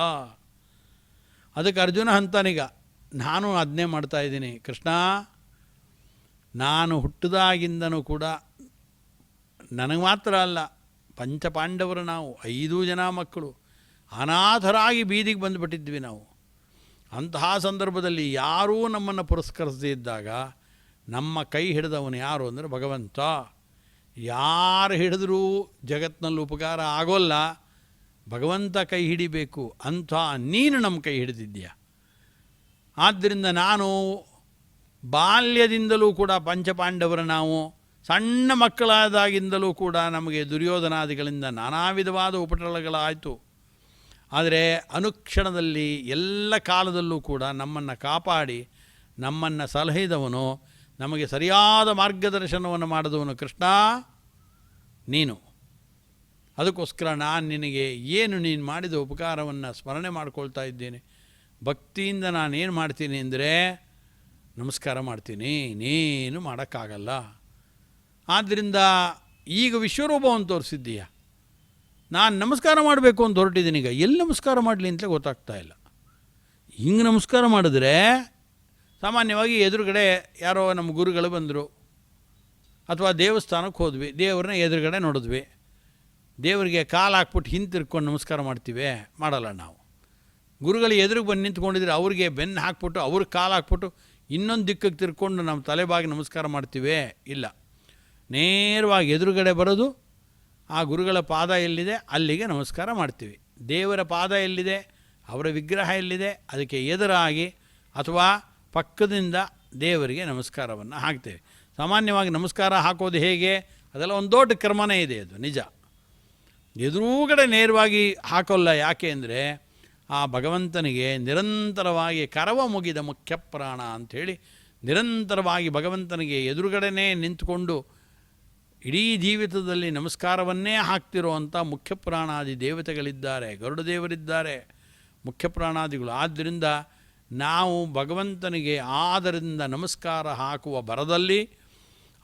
ಅದಕ್ಕೆ ಅರ್ಜುನ ಅಂತಾನೀಗ, ನಾನು ಅದನ್ನೇ ಮಾಡ್ತಾಯಿದ್ದೀನಿ ಕೃಷ್ಣ, ನಾನು ಹುಟ್ಟಿದಾಗಿಂದನೂ ಕೂಡ ನನಗೆ ಮಾತ್ರ ಅಲ್ಲ, ಪಂಚಪಾಂಡವರು ನಾವು 5 ಜನ ಮಕ್ಕಳು ಅನಾಥರಾಗಿ ಬೀದಿಗೆ ಬಂದುಬಿಟ್ಟಿದ್ವಿ ನಾವು. ಅಂತಹ ಸಂದರ್ಭದಲ್ಲಿ ಯಾರೂ ನಮ್ಮನ್ನು ಪುರಸ್ಕರಿಸದೇ ಇದ್ದಾಗ ನಮ್ಮ ಕೈ ಹಿಡಿದವನು ಯಾರು ಅಂದರೆ ಭಗವಂತ. ಯಾರು ಹಿಡಿದ್ರೂ ಜಗತ್ತಿನಲ್ಲಿ ಉಪಕಾರ ಆಗೋಲ್ಲ, ಭಗವಂತ ಕೈ ಹಿಡಿಬೇಕು. ಅಂಥ ನೀನು ನಮ್ಮ ಕೈ ಹಿಡಿದಿದ್ದೀಯ. ಆದ್ದರಿಂದ ನಾನು ಬಾಲ್ಯದಿಂದಲೂ ಕೂಡ ಪಂಚಪಾಂಡವರು ನಾವು ಸಣ್ಣ ಮಕ್ಕಳಾದಾಗಿಂದಲೂ ಕೂಡ ನಮಗೆ ದುರ್ಯೋಧನಾದಿಗಳಿಂದ ನಾನಾ ವಿಧವಾದ ಉಪಟಳಗಳಾಯಿತು. ಆದರೆ ಅನುಕ್ಷಣದಲ್ಲಿ ಎಲ್ಲ ಕಾಲದಲ್ಲೂ ಕೂಡ ನಮ್ಮನ್ನು ಕಾಪಾಡಿ ನಮ್ಮನ್ನು ಸಲಹಿದವನು, ನಮಗೆ ಸರಿಯಾದ ಮಾರ್ಗದರ್ಶನವನ್ನು ಮಾಡಿದವನು ಕೃಷ್ಣ ನೀನು. ಅದಕ್ಕೋಸ್ಕರ ನಾನು ನಿನಗೆ ಏನು ನೀನು ಮಾಡಿದ ಉಪಕಾರವನ್ನು ಸ್ಮರಣೆ ಮಾಡ್ಕೊಳ್ತಾ ಇದ್ದೇನೆ. ಭಕ್ತಿಯಿಂದ ನಾನೇನು ಮಾಡ್ತೀನಿ ಅಂದರೆ ನಮಸ್ಕಾರ ಮಾಡ್ತೀನಿ, ಇನ್ನೇನು ಮಾಡೋಕ್ಕಾಗಲ್ಲ. ಆದ್ದರಿಂದ ಈಗ ವಿಶ್ವರೂಪವನ್ನು ತೋರಿಸಿದ್ದೀಯ, ನಾನು ನಮಸ್ಕಾರ ಮಾಡಬೇಕು ಅಂತ ಹೊರಟಿದ್ದೀನಿ. ಈಗ ಎಲ್ಲಿ ನಮಸ್ಕಾರ ಮಾಡಲಿ ಅಂತಲೇ ಗೊತ್ತಾಗ್ತಾ ಇಲ್ಲ. ಹಿಂಗೆ ನಮಸ್ಕಾರ ಮಾಡಿದ್ರೆ ಸಾಮಾನ್ಯವಾಗಿ ಎದುರುಗಡೆ ಯಾರೋ ನಮ್ಮ ಗುರುಗಳು ಬಂದರು, ಅಥವಾ ದೇವಸ್ಥಾನಕ್ಕೆ ಹೋದ್ವಿ, ದೇವ್ರನ್ನ ಎದುರುಗಡೆ ನೋಡಿದ್ವಿ, ದೇವರಿಗೆ ಕಾಲು ಹಾಕ್ಬಿಟ್ಟು ಹಿಂತಿರ್ಕೊಂಡು ನಮಸ್ಕಾರ ಮಾಡ್ತೀವಿ, ಮಾಡಲ್ಲ ನಾವು. ಗುರುಗಳು ಎದುರಿಗೆ ಬಂದು ನಿಂತ್ಕೊಂಡಿದ್ರೆ ಅವ್ರಿಗೆ ಬೆನ್ನು ಹಾಕ್ಬಿಟ್ಟು ಅವ್ರಿಗೆ ಕಾಲು ಹಾಕ್ಬಿಟ್ಟು ಇನ್ನೊಂದು ದಿಕ್ಕಕ್ಕೆ ತಿರ್ಕೊಂಡು ನಮ್ಮ ತಲೆಬಾಗಿ ನಮಸ್ಕಾರ ಮಾಡ್ತೀವಿ, ಇಲ್ಲ. ನೇರವಾಗಿ ಎದುರುಗಡೆ ಬರೋದು, ಆ ಗುರುಗಳ ಪಾದ ಎಲ್ಲಿದೆ ಅಲ್ಲಿಗೆ ನಮಸ್ಕಾರ ಮಾಡ್ತೀವಿ. ದೇವರ ಪಾದ ಎಲ್ಲಿದೆ, ಅವರ ವಿಗ್ರಹ ಎಲ್ಲಿದೆ ಅದಕ್ಕೆ ಎದುರಾಗಿ ಅಥವಾ ಪಕ್ಕದಿಂದ ದೇವರಿಗೆ ನಮಸ್ಕಾರವನ್ನು ಹಾಕ್ತೇವೆ. ಸಾಮಾನ್ಯವಾಗಿ ನಮಸ್ಕಾರ ಹಾಕೋದು ಹೇಗೆ, ಅದೆಲ್ಲ ಒಂದು ದೊಡ್ಡ ಕ್ರಮನೇ ಇದೆ, ಅದು ನಿಜ. ಎದುರುಗಡೆ ನೇರವಾಗಿ ಹಾಕೋಲ್ಲ. ಯಾಕೆ ಅಂದರೆ ಆ ಭಗವಂತನಿಗೆ ನಿರಂತರವಾಗಿ ಕರವ ಮುಗಿದ ಮುಖ್ಯ ಪ್ರಾಣ ಅಂಥೇಳಿ ನಿರಂತರವಾಗಿ ಭಗವಂತನಿಗೆ ಎದುರುಗಡೆನೇ ನಿಂತುಕೊಂಡು ಇಡೀ ಜೀವಿತದಲ್ಲಿ ನಮಸ್ಕಾರವನ್ನೇ ಹಾಕ್ತಿರುವಂಥ ಮುಖ್ಯ ಪ್ರಾಣಾದಿ ದೇವತೆಗಳಿದ್ದಾರೆ, ಗರುಡ ದೇವರಿದ್ದಾರೆ, ಮುಖ್ಯ ಪ್ರಾಣಾದಿಗಳು. ಆದ್ದರಿಂದ ನಾವು ಭಗವಂತನಿಗೆ ಆದರಿಂದ ನಮಸ್ಕಾರ ಹಾಕುವ ಭರದಲ್ಲಿ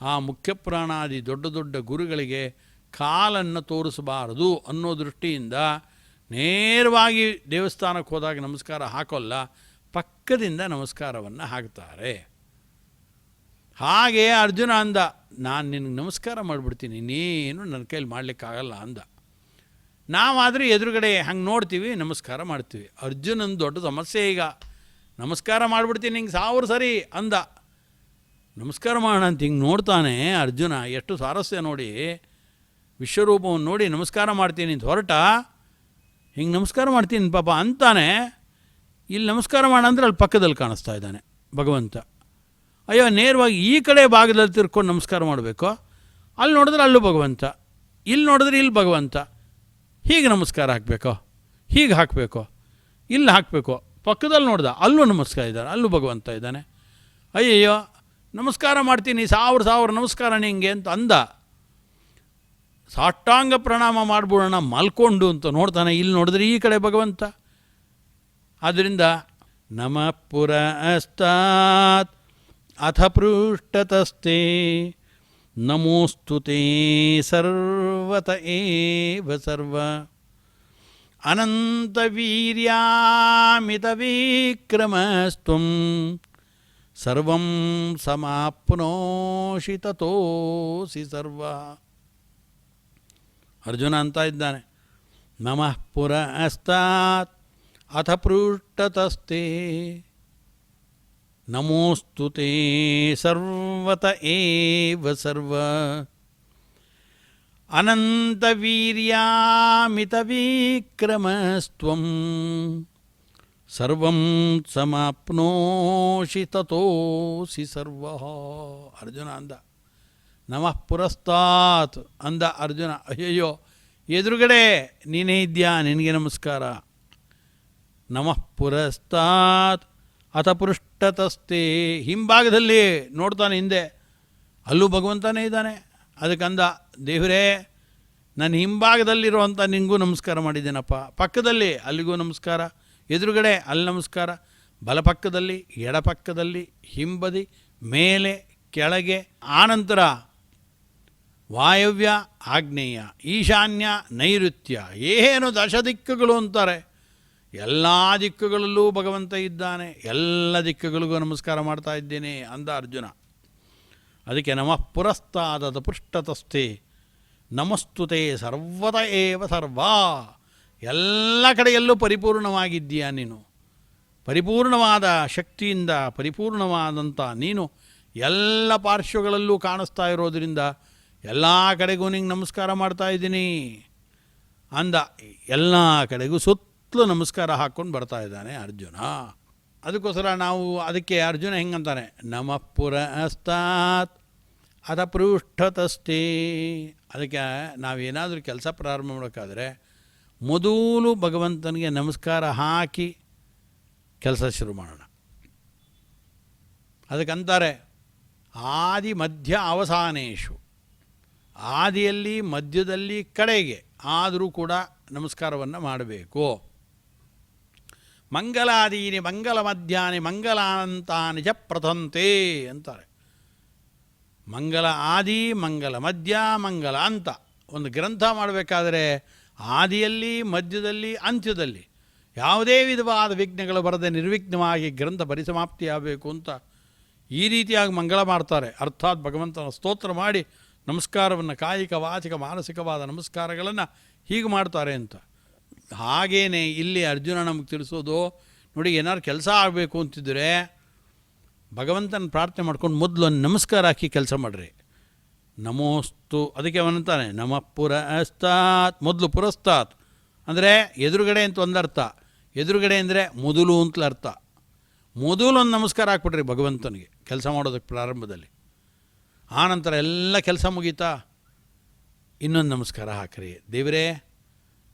ಆ ಮುಖ್ಯ ಪ್ರಾಣಾದಿ ದೊಡ್ಡ ದೊಡ್ಡ ಗುರುಗಳಿಗೆ ಕಾಲನ್ನು ತೋರಿಸಬಾರದು ಅನ್ನೋ ದೃಷ್ಟಿಯಿಂದ ನೇರವಾಗಿ ದೇವಸ್ಥಾನಕ್ಕೆ ಹೋದಾಗ ನಮಸ್ಕಾರ ಹಾಕೋಲ್ಲ, ಪಕ್ಕದಿಂದ ನಮಸ್ಕಾರವನ್ನು ಹಾಕ್ತಾರೆ. ಹಾಗೆ ಅರ್ಜುನ ಅಂದ, ನಾನು ನಿನಗೆ ನಮಸ್ಕಾರ ಮಾಡಿಬಿಡ್ತೀನಿ, ಇನ್ನೇನು ನನ್ನ ಕೈಲಿ ಮಾಡಲಿಕ್ಕಾಗಲ್ಲ ಅಂದ. ನಾವಾದರೆ ಎದುರುಗಡೆ ಹಂಗೆ ನೋಡ್ತೀವಿ, ನಮಸ್ಕಾರ ಮಾಡ್ತೀವಿ. ಅರ್ಜುನನ ದೊಡ್ಡ ಸಮಸ್ಯೆ ಈಗ, ನಮಸ್ಕಾರ ಮಾಡಿಬಿಡ್ತೀನಿ ಹಿಂಗೆ 1000 ಸರಿ ಅಂದ. ನಮಸ್ಕಾರ ಮಾಡೋಣ ಅಂತ ಹಿಂಗೆ ನೋಡ್ತಾನೆ ಅರ್ಜುನ, ಎಷ್ಟು ಸ್ವಾರಸ್ಯ ನೋಡಿ, ವಿಶ್ವರೂಪವನ್ನು ನೋಡಿ ನಮಸ್ಕಾರ ಮಾಡ್ತೀನಿ ಅಂತ ಹೊರಟ, ಹಿಂಗೆ ನಮಸ್ಕಾರ ಮಾಡ್ತೀನಿ ಪಾಪ ಅಂತಾನೆ. ಇಲ್ಲಿ ನಮಸ್ಕಾರ ಮಾಡ ಅಂದರೆ ಅಲ್ಲಿ ಪಕ್ಕದಲ್ಲಿ ಕಾಣಿಸ್ತಾ ಇದ್ದಾನೆ ಭಗವಂತ. ಅಯ್ಯೋ ನೇರವಾಗಿ ಈ ಕಡೆ ಭಾಗದಲ್ಲಿ ತಿರ್ಕೊಂಡು ನಮಸ್ಕಾರ ಮಾಡಬೇಕು, ಅಲ್ಲಿ ನೋಡಿದ್ರೆ ಅಲ್ಲೂ ಭಗವಂತ, ಇಲ್ಲಿ ನೋಡಿದ್ರೆ ಇಲ್ಲಿ ಭಗವಂತ, ಹೀಗೆ ನಮಸ್ಕಾರ ಹಾಕಬೇಕು, ಹೀಗೆ ಹಾಕಬೇಕು, ಇಲ್ಲಿ ಹಾಕಬೇಕು, ಪಕ್ಕದಲ್ಲಿ ನೋಡ್ದ ಅಲ್ಲೂ ನಮಸ್ಕಾರ ಇದ್ದಾನೆ, ಅಲ್ಲೂ ಭಗವಂತ ಇದ್ದಾನೆ. ಅಯ್ಯಯ್ಯೋ ನಮಸ್ಕಾರ ಮಾಡ್ತೀನಿ, ಸಾವಿರ ನಮಸ್ಕಾರ ನಿಂಗೆ ಅಂತ ಅಂದ. ಸಾಷ್ಟಾಂಗ ಪ್ರಣಾಮ ಮಾಡ್ಬಿಡೋಣ ಮಲ್ಕೊಂಡು ಅಂತ ನೋಡ್ತಾನೆ, ಇಲ್ಲಿ ನೋಡಿದ್ರೆ ಈ ಕಡೆ ಭಗವಂತ. ಆದ್ದರಿಂದ ನಮಃ ಪುರಸ್ತಾತ್ ಅಥ ಪೃಷ್ಠತಸ್ತೆ ನಮೋಸ್ತುತೆ ಸರ್ವತ ಏವ ಸರ್ವ ಅನಂತವೀರ್ಯಾಮಿತವಿಕ್ರಮಸ್ತ್ವಂ ಸರ್ವಂ ಸಮಾಪ್ನೋಷಿ ತತೋಸಿ ಸರ್ವ. ಅರ್ಜುನ ಅಂತ ಇದ್ದಾನೆ, ನಮಃ ಪುರಸ್ತಾತ್ ಅಥ ಪೃಷ್ಠತಸ್ತೆ ನಮೋಸ್ತುತೆ ಸರ್ವತ ಏವ ಸರ್ವ ಅನಂತವೀರ್ಯಾಮಿತವಿಕ್ರಮಸ್ತ್ವಂ ಸರ್ವಂ ಸಮಾಪ್ನೋಷಿ ತತೋಸಿ ಸರ್ವ. ಅರ್ಜುನ ಅಂದ. ನಮಃ ಪುರಸ್ತಾತ್ ಅಂದ ಅರ್ಜುನ. ಅಯ್ಯಯ್ಯೋ ಎದುರುಗಡೆ ನೀನೇ ಇದ್ಯಾ, ನಿನಗೆ ನಮಸ್ಕಾರ. ನಮಃ ಪುರಸ್ತಾತ್ ಅಥ ಪೃಷ್ಠತಸ್ತೆ, ಹಿಂಭಾಗದಲ್ಲಿ ನೋಡ್ತಾನೆ ಹಿಂದೆ, ಅಲ್ಲೂ ಭಗವಂತನೇ ಇದ್ದಾನೆ. ಅದಕ್ಕಂದ, ದೇವರೇ ನನ್ನ ಹಿಂಭಾಗದಲ್ಲಿರುವಂಥ ನಿನಗೂ ನಮಸ್ಕಾರ ಮಾಡಿದ್ದೇನಪ್ಪ, ಪಕ್ಕದಲ್ಲಿ ಅಲ್ಲಿಗೂ ನಮಸ್ಕಾರ, ಎದುರುಗಡೆ ಅಲ್ಲಿ ನಮಸ್ಕಾರ, ಬಲಪಕ್ಕದಲ್ಲಿ ಎಡಪಕ್ಕದಲ್ಲಿ ಹಿಂಬದಿ ಮೇಲೆ ಕೆಳಗೆ, ಆನಂತರ ವಾಯವ್ಯ ಆಗ್ನೇಯ ಈಶಾನ್ಯ ನೈಋತ್ಯ, ಏನು ದಶ ದಿಕ್ಕುಗಳು ಅಂತಾರೆ, ಎಲ್ಲ ದಿಕ್ಕುಗಳಲ್ಲೂ ಭಗವಂತ ಇದ್ದಾನೆ, ಎಲ್ಲ ದಿಕ್ಕುಗಳಿಗೂ ನಮಸ್ಕಾರ ಮಾಡ್ತಾ ಇದ್ದೇನೆ ಅಂದ ಅರ್ಜುನ. ಅದಕ್ಕೆ ನಮಃ ಪುರಸ್ತಾದ ಪೃಷ್ಠತಸ್ಥೆ ನಮಸ್ತುತೆ ಸರ್ವತ ಏವ ಸರ್ವ. ಎಲ್ಲ ಕಡೆಯಲ್ಲೂ ಪರಿಪೂರ್ಣವಾಗಿದ್ದೀಯ ನೀನು, ಪರಿಪೂರ್ಣವಾದ ಶಕ್ತಿಯಿಂದ ಪರಿಪೂರ್ಣವಾದಂಥ ನೀನು ಎಲ್ಲ ಪಾರ್ಶ್ವಗಳಲ್ಲೂ ಕಾಣಿಸ್ತಾ ಇರೋದರಿಂದ ಎಲ್ಲ ಕಡೆಗೂ ನಿಂಗೆ ನಮಸ್ಕಾರ ಮಾಡ್ತಾ ಇದ್ದೀನಿ ಅಂದ. ಎಲ್ಲ ಕಡೆಗೂ ಸುತ್ತಲೂ ನಮಸ್ಕಾರ ಹಾಕ್ಕೊಂಡು ಬರ್ತಾ ಇದ್ದಾನೆ ಅರ್ಜುನ. ಅದಕ್ಕೋಸ್ಕರ ನಾವು ಅದಕ್ಕೆ ಅರ್ಜುನ ಹೆಂಗಂತಾನೆ, ನಮಃ ಪುರಸ್ತಾತ್ ಅಥ ಪೃಷ್ಠತಸ್ಥೆ. ಅದಕ್ಕೆ ನಾವೇನಾದರೂ ಕೆಲಸ ಪ್ರಾರಂಭ ಮಾಡೋಕ್ಕಾದರೆ ಮೊದಲು ಭಗವಂತನಿಗೆ ನಮಸ್ಕಾರ ಹಾಕಿ ಕೆಲಸ ಶುರು ಮಾಡೋಣ. ಅದಕ್ಕಂತಾರೆ ಆದಿ ಮಧ್ಯ ಅವಸಾನೇಶು, ಆದಿಯಲ್ಲಿ ಮಧ್ಯದಲ್ಲಿ ಕಡೆಗೆ ಆದರೂ ಕೂಡ ನಮಸ್ಕಾರವನ್ನು ಮಾಡಬೇಕು. ಮಂಗಲಾದೀನಿ ಮಂಗಲ ಮಧ್ಯಾನಿ ಮಂಗಲಾನಂತಾನಿ ಚ ಪ್ರಥಂತೆ ಅಂತಾರೆ. ಮಂಗಲ ಆದಿ, ಮಂಗಲ ಮಧ್ಯ, ಮಂಗಲ ಅಂತ ಒಂದು ಗ್ರಂಥ ಮಾಡಬೇಕಾದರೆ ಆದಿಯಲ್ಲಿ ಮಧ್ಯದಲ್ಲಿ ಅಂತ್ಯದಲ್ಲಿ ಯಾವುದೇ ವಿಧವಾದ ವಿಘ್ನಗಳು ಬರದೆ ನಿರ್ವಿಘ್ನವಾಗಿ ಗ್ರಂಥ ಪರಿಸಮಾಪ್ತಿಯಾಗಬೇಕು ಅಂತ ಈ ರೀತಿಯಾಗಿ ಮಂಗಳ ಮಾಡ್ತಾರೆ. ಅರ್ಥಾತ್ ಭಗವಂತನ ಸ್ತೋತ್ರ ಮಾಡಿ ನಮಸ್ಕಾರವನ್ನು ಕಾಯಿಕ ವಾಚಿಕ ಮಾನಸಿಕವಾದ ನಮಸ್ಕಾರಗಳನ್ನು ಹೀಗೆ ಮಾಡ್ತಾರೆ ಅಂತ. ಹಾಗೇನೆ ಇಲ್ಲಿ ಅರ್ಜುನ ನಮಗೆ ತಿಳಿಸೋದು ನೋಡಿ, ಏನಾದ್ರು ಕೆಲಸ ಆಗಬೇಕು ಅಂತಿದ್ರೆ ಭಗವಂತನ ಪ್ರಾರ್ಥನೆ ಮಾಡ್ಕೊಂಡು ಮೊದಲು ಒಂದು ನಮಸ್ಕಾರ ಹಾಕಿ ಕೆಲಸ ಮಾಡಿರಿ. ನಮೋಸ್ತು, ಅದಕ್ಕೆ ಅವನಂತಾನೆ ನಮಃ ಪುರಸ್ತಾತ್. ಮೊದಲು ಪುರಸ್ತಾತ್ ಅಂದರೆ ಎದುರುಗಡೆ ಅಂತ ಒಂದು ಅರ್ಥ, ಎದುರುಗಡೆ ಅಂದರೆ ಮೊದಲು ಅಂತಲೇ ಅರ್ಥ. ಮೊದಲು ಒಂದು ನಮಸ್ಕಾರ ಹಾಕ್ಬಿಟ್ರಿ ಭಗವಂತನಿಗೆ ಕೆಲಸ ಮಾಡೋದಕ್ಕೆ ಪ್ರಾರಂಭದಲ್ಲಿ. ಆನಂತರ ಎಲ್ಲ ಕೆಲಸ ಮುಗೀತಾ ಇನ್ನೊಂದು ನಮಸ್ಕಾರ ಹಾಕ್ರಿ. ದೇವರೇ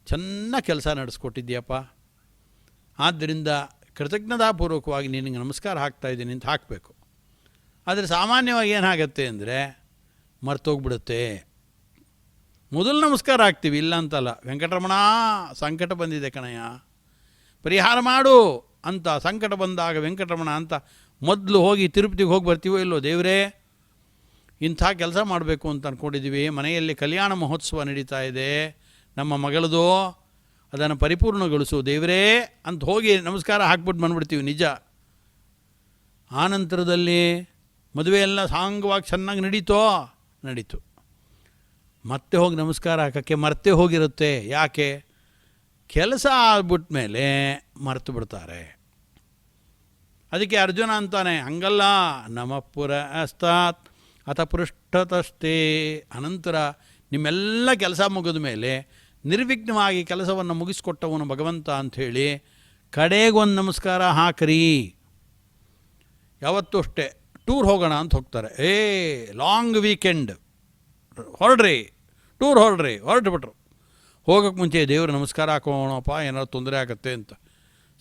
ಚೆನ್ನಾಗಿ ಕೆಲಸ ನಡೆಸ್ಕೊಟ್ಟಿದ್ದೀಯಪ್ಪ, ಆದ್ದರಿಂದ ಕೃತಜ್ಞತಾಪೂರ್ವಕವಾಗಿ ನಿನಗೆ ನಮಸ್ಕಾರ ಹಾಕ್ತಾಯಿದ್ದೀನಿ ಅಂತ ಹಾಕಬೇಕು. ಆದರೆ ಸಾಮಾನ್ಯವಾಗಿ ಏನಾಗತ್ತೆ ಅಂದರೆ ಮರ್ತೋಗ್ಬಿಡುತ್ತೆ. ಮೊದಲು ನಮಸ್ಕಾರ ಹಾಕ್ತೀವಿ, ಇಲ್ಲ ಅಂತಲ್ಲ. ವೆಂಕಟರಮಣ ಸಂಕಟ ಬಂದಿದೆ ಕಣಯ್ಯ, ಪರಿಹಾರ ಮಾಡು ಅಂತ ಸಂಕಟ ಬಂದಾಗ ವೆಂಕಟರಮಣ ಅಂತ ಮೊದಲು ಹೋಗಿ ತಿರುಪತಿಗೆ ಹೋಗಿ ಬರ್ತೀವೋ ಇಲ್ಲೋ, ದೇವರೇ ಇಂಥ ಕೆಲಸ ಮಾಡಬೇಕು ಅಂತ ಅಂದ್ಕೊಂಡಿದ್ದೀವಿ, ಮನೆಯಲ್ಲಿ ಕಲ್ಯಾಣ ಮಹೋತ್ಸವ ನಡೀತಾ ಇದೆ ನಮ್ಮ ಮಗಳದು, ಅದನ್ನು ಪರಿಪೂರ್ಣಗೊಳಿಸು ದೇವರೇ ಅಂತ ಹೋಗಿ ನಮಸ್ಕಾರ ಹಾಕ್ಬಿಟ್ಟು ಬಂದ್ಬಿಡ್ತೀವಿ ನಿಜ. ಆನಂತರದಲ್ಲಿ ಮದುವೆ ಎಲ್ಲ ಸಾಂಗವಾಗಿ ಚೆನ್ನಾಗಿ ನಡೀತು, ಮತ್ತೆ ಹೋಗಿ ನಮಸ್ಕಾರ ಹಾಕೋಕ್ಕೆ ಮರ್ತೇ ಹೋಗಿರುತ್ತೆ. ಯಾಕೆ? ಕೆಲಸ ಆಗ್ಬಿಟ್ಟ ಮೇಲೆ ಮರೆತು ಬಿಡ್ತಾರೆ. ಅದಕ್ಕೆ ಅರ್ಜುನ ಅಂತಾನೆ, ಹಂಗಲ್ಲ, ನಮಃ ಪುರಸ್ತಾತ್ ಅಥ ಪೃಷ್ಠತಸ್ಥೆ. ಅನಂತರ ನಿಮ್ಮೆಲ್ಲ ಕೆಲಸ ಮುಗಿದ ಮೇಲೆ ನಿರ್ವಿಘ್ನವಾಗಿ ಕೆಲಸವನ್ನು ಮುಗಿಸ್ಕೊಟ್ಟವನು ಭಗವಂತ ಅಂಥೇಳಿ ಕಡೆಗೊಂದು ನಮಸ್ಕಾರ ಹಾಕ್ರಿ. ಯಾವತ್ತೂ ಅಷ್ಟೇ ಟೂರ್ ಹೋಗೋಣ ಅಂತ ಹೋಗ್ತಾರೆ. ಲಾಂಗ್ ವೀಕೆಂಡ್ ಹೊರಡ್ರಿ, ಟೂರ್ ಹೊರಟುಬಿಟ್ರು. ಹೋಗೋಕ್ಕೆ ಮುಂಚೆ ದೇವ್ರಿಗೆ ನಮಸ್ಕಾರ ಹಾಕೋಣಪ್ಪ, ಏನಾದ್ರು ತೊಂದರೆ ಆಗುತ್ತೆ ಅಂತ.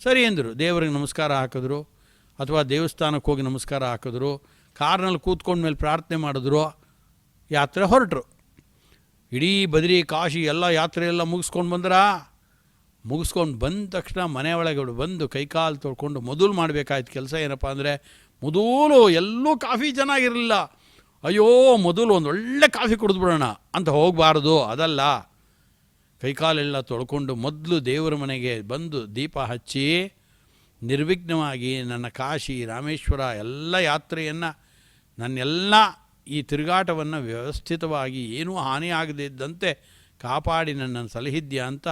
ಸರಿ ಅಂದರು. ದೇವ್ರಿಗೆ ನಮಸ್ಕಾರ ಹಾಕಿದ್ರು, ಅಥವಾ ದೇವಸ್ಥಾನಕ್ಕೆ ಹೋಗಿ ನಮಸ್ಕಾರ ಹಾಕಿದ್ರು, ಕಾರ್ನಲ್ಲಿ ಕೂತ್ಕೊಂಡ್ಮೇಲೆ ಪ್ರಾರ್ಥನೆ ಮಾಡಿದ್ರು, ಯಾತ್ರೆ ಹೊರಟರು. ಇಡೀ ಬದ್ರಿ ಕಾಶಿ ಎಲ್ಲ ಯಾತ್ರೆ ಎಲ್ಲ ಮುಗಿಸ್ಕೊಂಡು ಬಂದ ತಕ್ಷಣ ಮನೆ ಒಳಗಡೆ ಬಂದು ಕೈಕಾಲು ತೊಳ್ಕೊಂಡು ಮೊದಲು ಮಾಡಬೇಕಾಯ್ತು ಕೆಲಸ ಏನಪ್ಪ ಅಂದರೆ, ಮೊದಲು ಎಲ್ಲೂ ಕಾಫಿ ಚೆನ್ನಾಗಿರಲಿಲ್ಲ. ಅಯ್ಯೋ ಮೊದಲು ಒಂದು ಒಳ್ಳೆ ಕಾಫಿ ಕುಡಿದ್ಬಿಡೋಣ ಅಂತ ಹೋಗಬಾರ್ದು. ಅದಲ್ಲ, ಕೈಕಾಲೆಲ್ಲ ತೊಳ್ಕೊಂಡು ಮೊದಲು ದೇವರ ಮನೆಗೆ ಬಂದು ದೀಪ ಹಚ್ಚಿ ನಿರ್ವಿಘ್ನವಾಗಿ ನನ್ನ ಕಾಶಿ ರಾಮೇಶ್ವರ ಎಲ್ಲ ಯಾತ್ರೆಯನ್ನು, ನನ್ನೆಲ್ಲ ಈ ತಿರುಗಾಟವನ್ನು ವ್ಯವಸ್ಥಿತವಾಗಿ ಏನೂ ಹಾನಿ ಆಗದೇ ಇದ್ದಂತೆ ಕಾಪಾಡಿ ನನ್ನನ್ನು ಸಲಹಿದ್ಯಾ ಅಂತ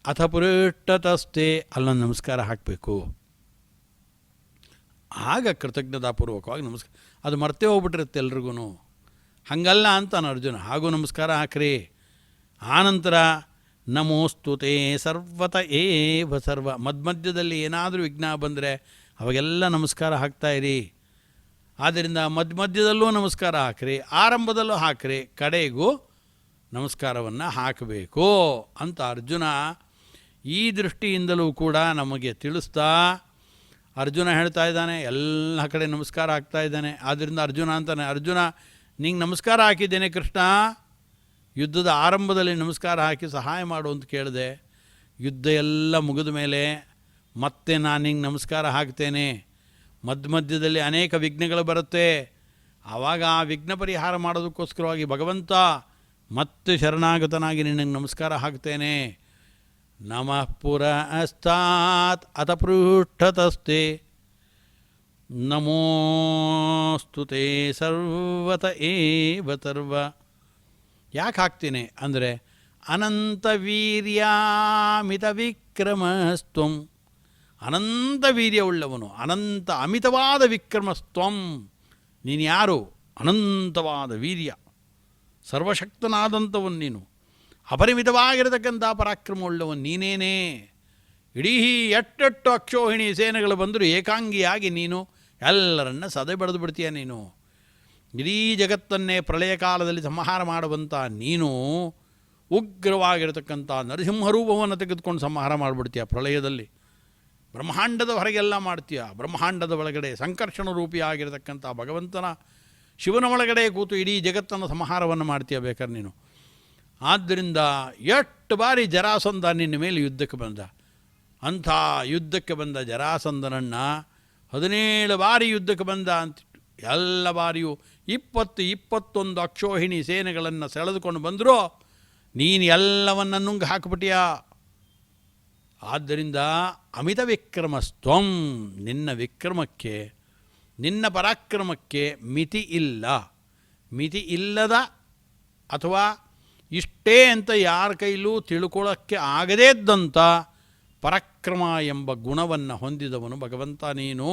ಅಥ ಪುರುಷ್ಟತಸ್ತೆ ಅಲ್ಲೊಂದು ನಮಸ್ಕಾರ ಹಾಕಬೇಕು. ಆಗ ಕೃತಜ್ಞತಾಪೂರ್ವಕವಾಗಿ ನಮಸ್ಕಾರ. ಅದು ಮರ್ತೇ ಹೋಗ್ಬಿಟ್ಟಿರುತ್ತೆ ಎಲ್ರಿಗೂ. ಹಾಗಲ್ಲ ಅಂತಾನೆ ಅರ್ಜುನ. ಹಾಗೂ ನಮಸ್ಕಾರ ಹಾಕ್ರಿ. ಆನಂತರ ನಮೋಸ್ತುತೆ ಸರ್ವತ ಏವ ಸರ್ವ. ಮಧ್ಯದಲ್ಲಿ ಏನಾದರೂ ವಿಘ್ನ ಬಂದರೆ ಅವಾಗೆಲ್ಲ ನಮಸ್ಕಾರ ಹಾಕ್ತಾಯಿರಿ. ಆದ್ದರಿಂದ ಮಧ್ಯದಲ್ಲೂ ನಮಸ್ಕಾರ ಹಾಕ್ರಿ, ಆರಂಭದಲ್ಲೂ ಹಾಕ್ರಿ, ಕಡೆಗೂ ನಮಸ್ಕಾರವನ್ನು ಹಾಕಬೇಕು ಅಂತ ಅರ್ಜುನ ಈ ದೃಷ್ಟಿಯಿಂದಲೂ ಕೂಡ ನಮಗೆ ತಿಳಿಸ್ತಾ ಅರ್ಜುನ ಹೇಳ್ತಾ ಇದ್ದಾನೆ. ಎಲ್ಲ ಕಡೆ ನಮಸ್ಕಾರ ಹಾಕ್ತಾ ಇದ್ದಾನೆ. ಆದ್ದರಿಂದ ಅರ್ಜುನ ಅಂತಾನೆ, ಅರ್ಜುನ ನಿಂಗೆ ನಮಸ್ಕಾರ ಹಾಕಿದ್ದೇನೆ ಕೃಷ್ಣ, ಯುದ್ಧದ ಆರಂಭದಲ್ಲಿ ನಮಸ್ಕಾರ ಹಾಕಿ ಸಹಾಯ ಮಾಡು ಅಂತ ಕೇಳಿದೆ. ಯುದ್ಧ ಎಲ್ಲ ಮುಗಿದ ಮೇಲೆ ಮತ್ತೆ ನಾನು ನಿಂಗೆ ನಮಸ್ಕಾರ ಹಾಕ್ತೇನೆ. ಮಧ್ಯದಲ್ಲಿ ಅನೇಕ ವಿಘ್ನಗಳು ಬರುತ್ತೆ. ಆವಾಗ ಆ ವಿಘ್ನ ಪರಿಹಾರ ಮಾಡೋದಕ್ಕೋಸ್ಕರವಾಗಿ ಭಗವಂತ ಮತ್ತೆ ಶರಣಾಗತನಾಗಿ ನಿನಗೆ ನಮಸ್ಕಾರ ಹಾಕ್ತೇನೆ. ನಮಃ ಪುರಸ್ತಾತ್ ಅಥ ಪೃಷ್ಠತಸ್ತೆ ನಮೋಸ್ತುತೆ ಸರ್ವತ ಏವ ಸರ್ವ. ಯಾಕೆ ಹಾಕ್ತೀನಿ ಅಂದರೆ, ಅನಂತ ವೀರ್ಯಾಮಿತ ವಿಕ್ರಮಸ್ತ್ವಂ. ಅನಂತ ವೀರ್ಯವುಳ್ಳವನು, ಅನಂತ ಅಮಿತವಾದ ವಿಕ್ರಮಸ್ತ್ವಂ. ನೀನು ಯಾರು? ಅನಂತವಾದ ವೀರ್ಯ, ಸರ್ವಶಕ್ತನಾದಂಥವನು ನೀನು, ಅಪರಿಮಿತವಾಗಿರತಕ್ಕಂಥ ಪರಾಕ್ರಮವುಳ್ಳವನು ನೀನೇನೇ. ಇಡೀ ಎಟ್ಟೆಟ್ಟು ಅಕ್ಷೋಹಿಣಿ ಸೇನೆಗಳು ಬಂದರೂ ಏಕಾಂಗಿಯಾಗಿ ನೀನು ಎಲ್ಲರನ್ನ ಸದೆ ಬಡಿದು ಬಿಡ್ತೀಯ. ನೀನು ಇಡೀ ಜಗತ್ತನ್ನೇ ಪ್ರಳಯ ಕಾಲದಲ್ಲಿ ಸಂಹಾರ ಮಾಡುವಂಥ ನೀನು ಉಗ್ರವಾಗಿರತಕ್ಕಂಥ ನರಸಿಂಹರೂಪವನ್ನು ತೆಗೆದುಕೊಂಡು ಸಂಹಾರ ಮಾಡಿಬಿಡ್ತೀಯ. ಪ್ರಳಯದಲ್ಲಿ ಬ್ರಹ್ಮಾಂಡದ ಹೊರಗೆಲ್ಲ ಮಾಡ್ತೀಯ. ಬ್ರಹ್ಮಾಂಡದ ಒಳಗಡೆ ಸಂಕರ್ಷಣ ರೂಪಿಯಾಗಿರತಕ್ಕಂಥ ಭಗವಂತನ ಶಿವನ ಒಳಗಡೆ ಕೂತು ಇಡೀ ಜಗತ್ತನ್ನು ಸಂಹಾರವನ್ನು ಮಾಡ್ತೀಯ ಬೇಕಾದ್ರೆ ನೀನು. ಆದ್ದರಿಂದ ಎಷ್ಟು ಬಾರಿ ಜರಾಸಂಧ ನಿನ್ನ ಮೇಲೆ ಯುದ್ಧಕ್ಕೆ ಬಂದ. ಅಂಥ ಯುದ್ಧಕ್ಕೆ ಬಂದ ಜರಾಸಂಧನನ್ನು 17 ಬಾರಿ ಯುದ್ಧಕ್ಕೆ ಬಂದ ಅಂತ, ಎಲ್ಲ ಬಾರಿಯೂ 20-21 ಅಕ್ಷೋಹಿಣಿ ಸೇನೆಗಳನ್ನು ಸೆಳೆದುಕೊಂಡು ಬಂದರೂ ನೀನು ಎಲ್ಲವನ್ನು ನುಂಗು ಹಾಕಿಬಿಟ್ಟಿಯ. ಆದ್ದರಿಂದ ಅಮಿತ ವಿಕ್ರಮಸ್ತ್ವಂ, ನಿನ್ನ ವಿಕ್ರಮಕ್ಕೆ, ನಿನ್ನ ಪರಾಕ್ರಮಕ್ಕೆ ಮಿತಿ ಇಲ್ಲ. ಮಿತಿ ಇಲ್ಲದ ಅಥವಾ ಇಷ್ಟೇ ಅಂತ ಯಾರ ಕೈಲೂ ತಿಳ್ಕೊಳ್ಳೋಕ್ಕೆ ಆಗದೇ ಇದ್ದಂಥ ಪರಾಕ್ರಮ ಎಂಬ ಗುಣವನ್ನು ಹೊಂದಿದವನು ಭಗವಂತ ನೀನು.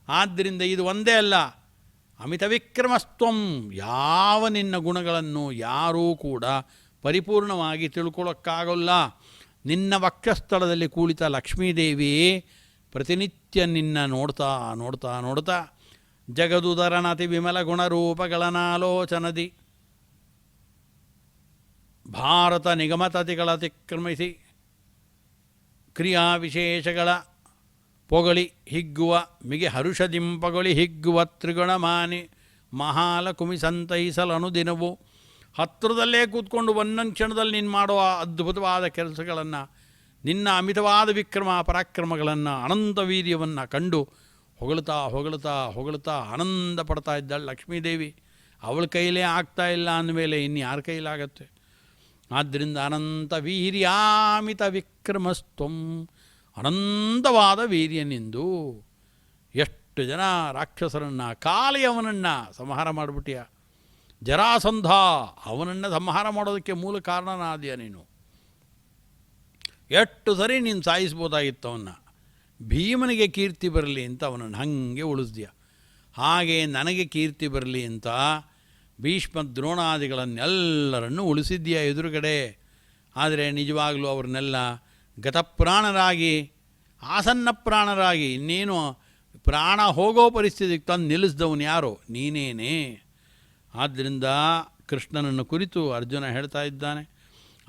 ಆದ್ದರಿಂದ ಇದು ಒಂದೇ ಅಲ್ಲ, ಅಮಿತ ವಿಕ್ರಮಸ್ತ್ವಂ. ಯಾವ ನಿನ್ನ ಗುಣಗಳನ್ನು ಯಾರೂ ಕೂಡ ಪರಿಪೂರ್ಣವಾಗಿ ತಿಳ್ಕೊಳ್ಳೋಕ್ಕಾಗಲ್ಲ. ನಿನ್ನ ವಕ್ಷಸ್ಥಳದಲ್ಲಿ ಕುಳಿತ ಲಕ್ಷ್ಮೀದೇವಿ ಪ್ರತಿನಿತ್ಯ ನಿನ್ನ ನೋಡ್ತಾ ನೋಡ್ತಾ ನೋಡ್ತಾ ಜಗದುದರನತಿ ವಿಮಲ ಗುಣರೂಪಗಳನಾಲೋಚನದಿ ಭಾರತ ನಿಗಮತತಿಗಳತಿಕ್ರಮಿಸಿ ಕ್ರಿಯಾ ವಿಶೇಷಗಳ ಪೊಗಳಿ ಹಿಗ್ಗುವ ಮಿಗೆ ಹರುಷದಿಂಪಗೊಳಿ ಹಿಗ್ಗುವ ತ್ರಿಗುಣಮಾನಿ ಮಹಾಲಕುಮಿ ಸಂತೈಸಲನು ದಿನವು. ಹತ್ತಿರದಲ್ಲೇ ಕೂತ್ಕೊಂಡು ಒಂದೊಂದು ಕ್ಷಣದಲ್ಲಿ ನೀನು ಮಾಡುವ ಅದ್ಭುತವಾದ ಕೆಲಸಗಳನ್ನು, ನಿನ್ನ ಅಮಿತವಾದ ವಿಕ್ರಮ ಪರಾಕ್ರಮಗಳನ್ನು, ಅನಂತ ವೀರ್ಯವನ್ನು ಕಂಡು ಹೊಗಳ್ತಾ ಹೊಗಳ್ತಾ ಹೊಗಳ್ತಾ ಆನಂದ ಪಡ್ತಾ ಇದ್ದಾಳೆ ಲಕ್ಷ್ಮೀದೇವಿ. ಅವಳ ಕೈಲೇ ಆಗ್ತಾ ಇಲ್ಲ ಅಂದಮೇಲೆ ಇನ್ನು ಯಾರ ಕೈಲಾಗತ್ತೆ? ಆದ್ದರಿಂದ ಅನಂತ ವೀರ್ಯಾಮಿತ ವಿಕ್ರಮಸ್ತ್ವಂ, ಅನಂತವಾದ ವೀರ್ಯನಿಂದು ಎಷ್ಟು ಜನ ರಾಕ್ಷಸರನ್ನು, ಕಾಲಿಯವನನ್ನು ಸಂಹಾರ ಮಾಡಿಬಿಟ್ಟಿಯ. ಜರಾಸಂಧ ಅವನನ್ನು ಸಂಹಾರ ಮಾಡೋದಕ್ಕೆ ಮೂಲ ಕಾರಣನಾದ್ಯ ನೀನು. ಎಷ್ಟು ಸರಿ ನೀನು ಸಾಯಿಸ್ಬೋದಾಗಿತ್ತು ಅವನ್ನ. ಭೀಮನಿಗೆ ಕೀರ್ತಿ ಬರಲಿ ಅಂತ ಅವನನ್ನು ಹಾಗೆ ಉಳಿಸ್ದ್ಯ. ಹಾಗೆ ನನಗೆ ಕೀರ್ತಿ ಬರಲಿ ಅಂತ ಭೀಷ್ಮ ದ್ರೋಣಾದಿಗಳನ್ನೆಲ್ಲರನ್ನು ಉಳಿಸಿದ್ಯಾ ಎದುರುಗಡೆ. ಆದರೆ ನಿಜವಾಗಲೂ ಅವ್ರನ್ನೆಲ್ಲ ಗತಪ್ರಾಣರಾಗಿ, ಆಸನ್ನ ಪ್ರಾಣರಾಗಿ, ಇನ್ನೇನು ಪ್ರಾಣ ಹೋಗೋ ಪರಿಸ್ಥಿತಿಗೆ ತಂದು ನಿಲ್ಲಿಸಿದವನು ಯಾರು? ನೀನೇನೇ. ಆದ್ದರಿಂದ ಕೃಷ್ಣನನ್ನು ಕುರಿತು ಅರ್ಜುನ ಹೇಳ್ತಾ ಇದ್ದಾನೆ,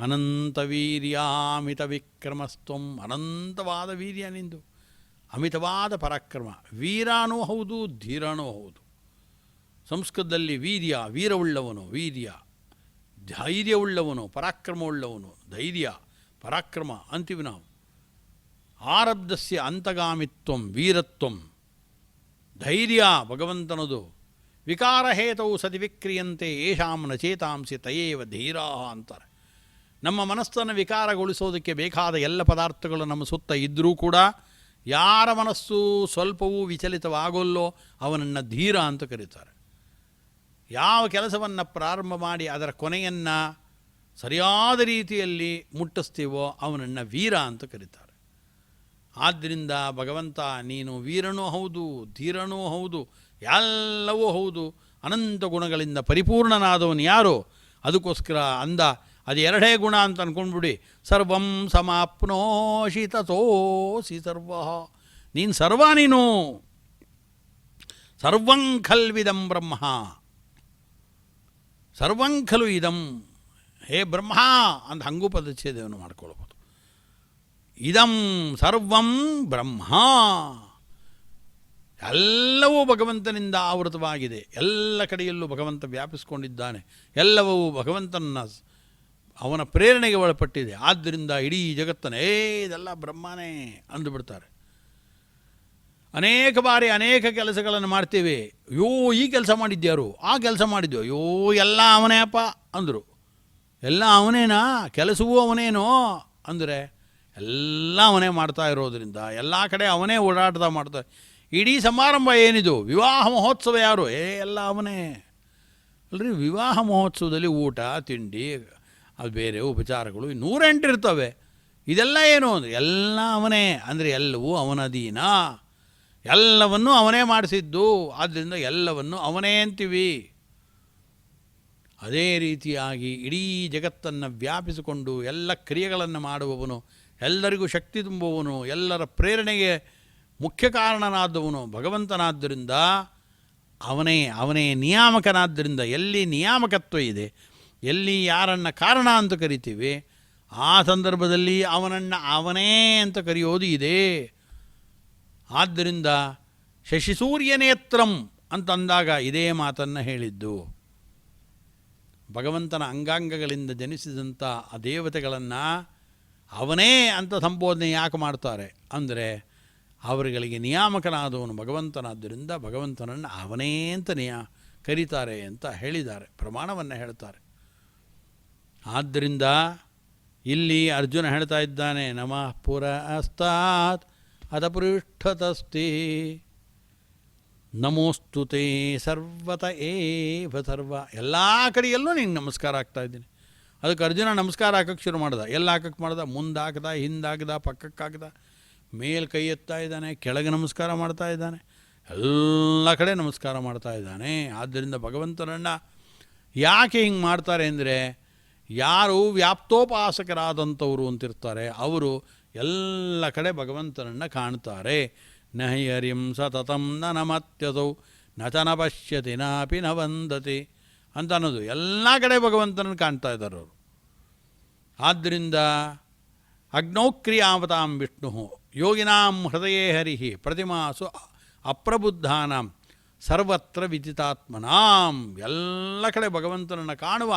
ಅನಂತ ವೀರ್ಯಾಮಿತ ವಿಕ್ರಮಸ್ತ್ವಂ. ಅನಂತವಾದ ವೀರ್ಯ ನಿಂದು, ಅಮಿತವಾದ ಪರಾಕ್ರಮ. ವೀರನೂ ಹೌದು, ಧೀರನೂ ಹೌದು. ಸಂಸ್ಕೃತದಲ್ಲಿ ವೀರ್ಯ, ವೀರವುಳ್ಳವನು, ವೀರ್ಯ, ಧೈರ್ಯವುಳ್ಳವನು, ಪರಾಕ್ರಮವುಳ್ಳವನು. ಧೈರ್ಯ ಪರಾಕ್ರಮ ಅಂತೀವಿ ನಾವು. ಆರಬ್ಧಸ್ಯ ಅಂತಗಾಮಿತ್ವಂ ವೀರತ್ವಂ. ಧೈರ್ಯ ಭಗವಂತನದು. ವಿಕಾರಹೇತವು ಸತಿ ವಿಕ್ರಿಯಂತೆ ಯೇಷಾಂ ನ ಚೇತಾಂಸಿ ತಯೇವ ಧೀರಾ ಅಂತಾರೆ. ನಮ್ಮ ಮನಸ್ಸನ್ನು ವಿಕಾರಗೊಳಿಸೋದಕ್ಕೆ ಬೇಕಾದ ಎಲ್ಲ ಪದಾರ್ಥಗಳು ನಮ್ಮ ಸುತ್ತ ಇದ್ದರೂ ಕೂಡ ಯಾರ ಮನಸ್ಸು ಸ್ವಲ್ಪವೂ ವಿಚಲಿತವಾಗೋಲ್ಲೋ ಅವನನ್ನು ಧೀರ ಅಂತ ಕರೀತಾರೆ. ಯಾವ ಕೆಲಸವನ್ನು ಪ್ರಾರಂಭ ಮಾಡಿ ಅದರ ಕೊನೆಯನ್ನು ಸರಿಯಾದ ರೀತಿಯಲ್ಲಿ ಮುಟ್ಟಿಸ್ತೀವೋ ಅವನನ್ನು ವೀರ ಅಂತ ಕರೀತಾರೆ. ಆದ್ದರಿಂದ ಭಗವಂತ ನೀನು ವೀರನೂ ಹೌದು, ಧೀರನೂ ಹೌದು, ಎಲ್ಲವೂ ಹೌದು. ಅನಂತ ಗುಣಗಳಿಂದ ಪರಿಪೂರ್ಣನಾದವನು ಯಾರು? ಅದಕ್ಕೋಸ್ಕರ ಅಂದ ಅದು ಎರಡೇ ಗುಣ ಅಂತ ಅಂದ್ಕೊಂಡ್ಬಿಡಿ. ಸರ್ವಂ ಸಮಾಪ್ನೋಷಿ ತಥೋಸಿ ಸರ್ವ. ನೀನು ಸರ್ವ, ನೀನು ಸರ್ವಂ ಖಲ್ವಿದಂ ಬ್ರಹ್ಮ. ಸರ್ವಂ ಖಲು ಇದಂ. ಹೇ ಬ್ರಹ್ಮ ಅಂತ ಹಂಗೂ ಪದಚ್ಛೇದವನ್ನು ಮಾಡ್ಕೊಳ್ಬೋದು. ಇದಂ ಸರ್ವಂ ಬ್ರಹ್ಮ. ಎಲ್ಲವೂ ಭಗವಂತನಿಂದ ಆವೃತವಾಗಿದೆ. ಎಲ್ಲ ಕಡೆಯಲ್ಲೂ ಭಗವಂತ ವ್ಯಾಪಿಸ್ಕೊಂಡಿದ್ದಾನೆ. ಎಲ್ಲವೂ ಭಗವಂತನ ಅವನ ಪ್ರೇರಣೆಗೆ ಒಳಪಟ್ಟಿದೆ. ಆದ್ದರಿಂದ ಇಡೀ ಜಗತ್ತನ್ನೇ ಇದೆಲ್ಲ ಬ್ರಹ್ಮನೇ ಅಂದುಬಿಡ್ತಾರೆ. ಅನೇಕ ಬಾರಿ ಅನೇಕ ಕೆಲಸಗಳನ್ನು ಮಾಡ್ತೇವೆ. ಅಯ್ಯೋ ಈ ಕೆಲಸ ಮಾಡಿದ್ಯಾರು, ಆ ಕೆಲಸ ಮಾಡಿದ್ಯೋ, ಅಯ್ಯೋ ಎಲ್ಲ ಅವನೇ ಅಪ್ಪ ಅಂದರು. ಎಲ್ಲ ಅವನೇನಾ? ಕೆಲಸವೂ ಅವನೇನೋ ಅಂದರೆ ಎಲ್ಲ ಅವನೇ ಮಾಡ್ತಾ ಇರೋದರಿಂದ ಎಲ್ಲ ಕಡೆ ಅವನೇ ಓಡಾಡ್ತಾ ಮಾಡ್ತಾರೆ. ಇಡೀ ಸಮಾರಂಭ ಏನಿದು? ವಿವಾಹ ಮಹೋತ್ಸವ ಯಾರು? ಎಲ್ಲ ಅವನೇ ಅಲ್ರಿ. ವಿವಾಹ ಮಹೋತ್ಸವದಲ್ಲಿ ಊಟ ತಿಂಡಿ ಅದು ಬೇರೆ ಉಪಚಾರಗಳು 108 ಇರ್ತವೆ. ಇದೆಲ್ಲ ಏನು ಅಂದರೆ ಎಲ್ಲ ಅವನೇ. ಅಂದರೆ ಎಲ್ಲವೂ ಅವನದೀನ, ಎಲ್ಲವನ್ನೂ ಅವನೇ ಮಾಡಿಸಿದ್ದು. ಆದ್ದರಿಂದ ಎಲ್ಲವನ್ನು ಅವನೇ ಅಂತೀವಿ. ಅದೇ ರೀತಿಯಾಗಿ ಇಡೀ ಜಗತ್ತನ್ನು ವ್ಯಾಪಿಸಿಕೊಂಡು ಎಲ್ಲ ಕ್ರಿಯೆಗಳನ್ನು ಮಾಡುವವನು, ಎಲ್ಲರಿಗೂ ಶಕ್ತಿ ತುಂಬುವವನು, ಎಲ್ಲರ ಪ್ರೇರಣೆಗೆ ಮುಖ್ಯ ಕಾರಣನಾದವನು ಭಗವಂತನಾದ್ದರಿಂದ ಅವನೇ ನಿಯಾಮಕನಾದ್ದರಿಂದ ಎಲ್ಲಿ ನಿಯಾಮಕತ್ವ ಇದೆ, ಎಲ್ಲಿ ಯಾರನ್ನು ಕಾರಣ ಅಂತ ಕರಿತೀವಿ, ಆ ಸಂದರ್ಭದಲ್ಲಿ ಅವನನ್ನು ಅವನೇ ಅಂತ ಕರೆಯೋದು ಇದೆ. ಆದ್ದರಿಂದ ಶಶಿಸೂರ್ಯನೇತ್ರಂ ಅಂತಂದಾಗ ಇದೇ ಮಾತನ್ನು ಹೇಳಿದ್ದು. ಭಗವಂತನ ಅಂಗಾಂಗಗಳಿಂದ ಜನಿಸಿದಂಥ ಆ ದೇವತೆಗಳನ್ನು ಅವನೇ ಅಂತ ಸಂಬೋಧನೆ ಯಾಕೆ ಮಾಡ್ತಾರೆ ಅಂದರೆ ಅವರುಗಳಿಗೆ ನಿಯಾಮಕನಾದವನು ಭಗವಂತನಾದ್ದರಿಂದ ಭಗವಂತನನ್ನು ಅವನೇ ಅಂತ ಕರೀತಾರೆ ಅಂತ ಹೇಳಿದ್ದಾರೆ, ಪ್ರಮಾಣವನ್ನು ಹೇಳ್ತಾರೆ. ಆದ್ದರಿಂದ ಇಲ್ಲಿ ಅರ್ಜುನ ಹೇಳ್ತಾ ಇದ್ದಾನೆ, ನಮಃ ಪುರಸ್ತಾತ್ ಅತಪೃಷ್ಠತಸ್ತಿ ನಮೋಸ್ತುತೆ ಸರ್ವತ ಏವ ಸರ್ವ. ಎಲ್ಲ ಕಡೆಯಲ್ಲೂ ನಿಂಗೆ ನಮಸ್ಕಾರ ಆಗ್ತಾಯಿದ್ದೀನಿ. ಅದಕ್ಕೆ ಅರ್ಜುನ ನಮಸ್ಕಾರ ಹಾಕಕ್ಕೆ ಶುರು ಮಾಡ್ದ. ಎಲ್ಲ ಹಾಕಕ್ಕೆ ಮಾಡ್ದ, ಮುಂದೆ ಹಾಕ್ದ, ಹಿಂದೆ ಹಾಕ್ದ, ಪಕ್ಕಕ್ಕೆ ಹಾಕ್ದ, ಮೇಲೆ ಕೈ ಎತ್ತಾ ಇದ್ದಾನೆ, ಕೆಳಗೆ ನಮಸ್ಕಾರ ಮಾಡ್ತಾ ಇದ್ದಾನೆ, ಎಲ್ಲ ಕಡೆ ನಮಸ್ಕಾರ ಮಾಡ್ತಾ ಇದ್ದಾನೆ. ಆದ್ದರಿಂದ ಭಗವಂತನನ್ನು ಯಾಕೆ ಹಿಂಗೆ ಮಾಡ್ತಾರೆ ಅಂದರೆ ಯಾರು ವ್ಯಾಪ್ತೋಪಾಸಕರಾದಂಥವ್ರು ಅಂತಿರ್ತಾರೆ ಅವರು ಎಲ್ಲ ಕಡೆ ಭಗವಂತನನ್ನು ಕಾಣ್ತಾರೆ. ನ ಹಿ ಹರಿಂ ಸತತಂ ನ ನಮತ್ಯಸೌ ನ ಚ ನ ಪಶ್ಯತಿ ನಾಪಿ ನ ವಂದತಿ ಅಂತ ಅನ್ನೋದು. ಎಲ್ಲ ಕಡೆ ಭಗವಂತನನ್ನು ಕಾಣ್ತಾ ಇದ್ದಾರೆ ಅವರು. ಆದ್ದರಿಂದ ಅಗ್ನೌಕ್ರಿಯಾವತಾಂ ವಿಷ್ಣು ಯೋಗಿನಾಂ ಹೃದಯೇ ಹರಿಹಿ ಪ್ರತಿಮಾಸು ಅಪ್ರಬುದ್ಧಾನಾಂ ಸರ್ವತ್ರ ವಿದಿತಾತ್ಮನಾಂ. ಎಲ್ಲ ಕಡೆ ಭಗವಂತನನ್ನು ಕಾಣುವ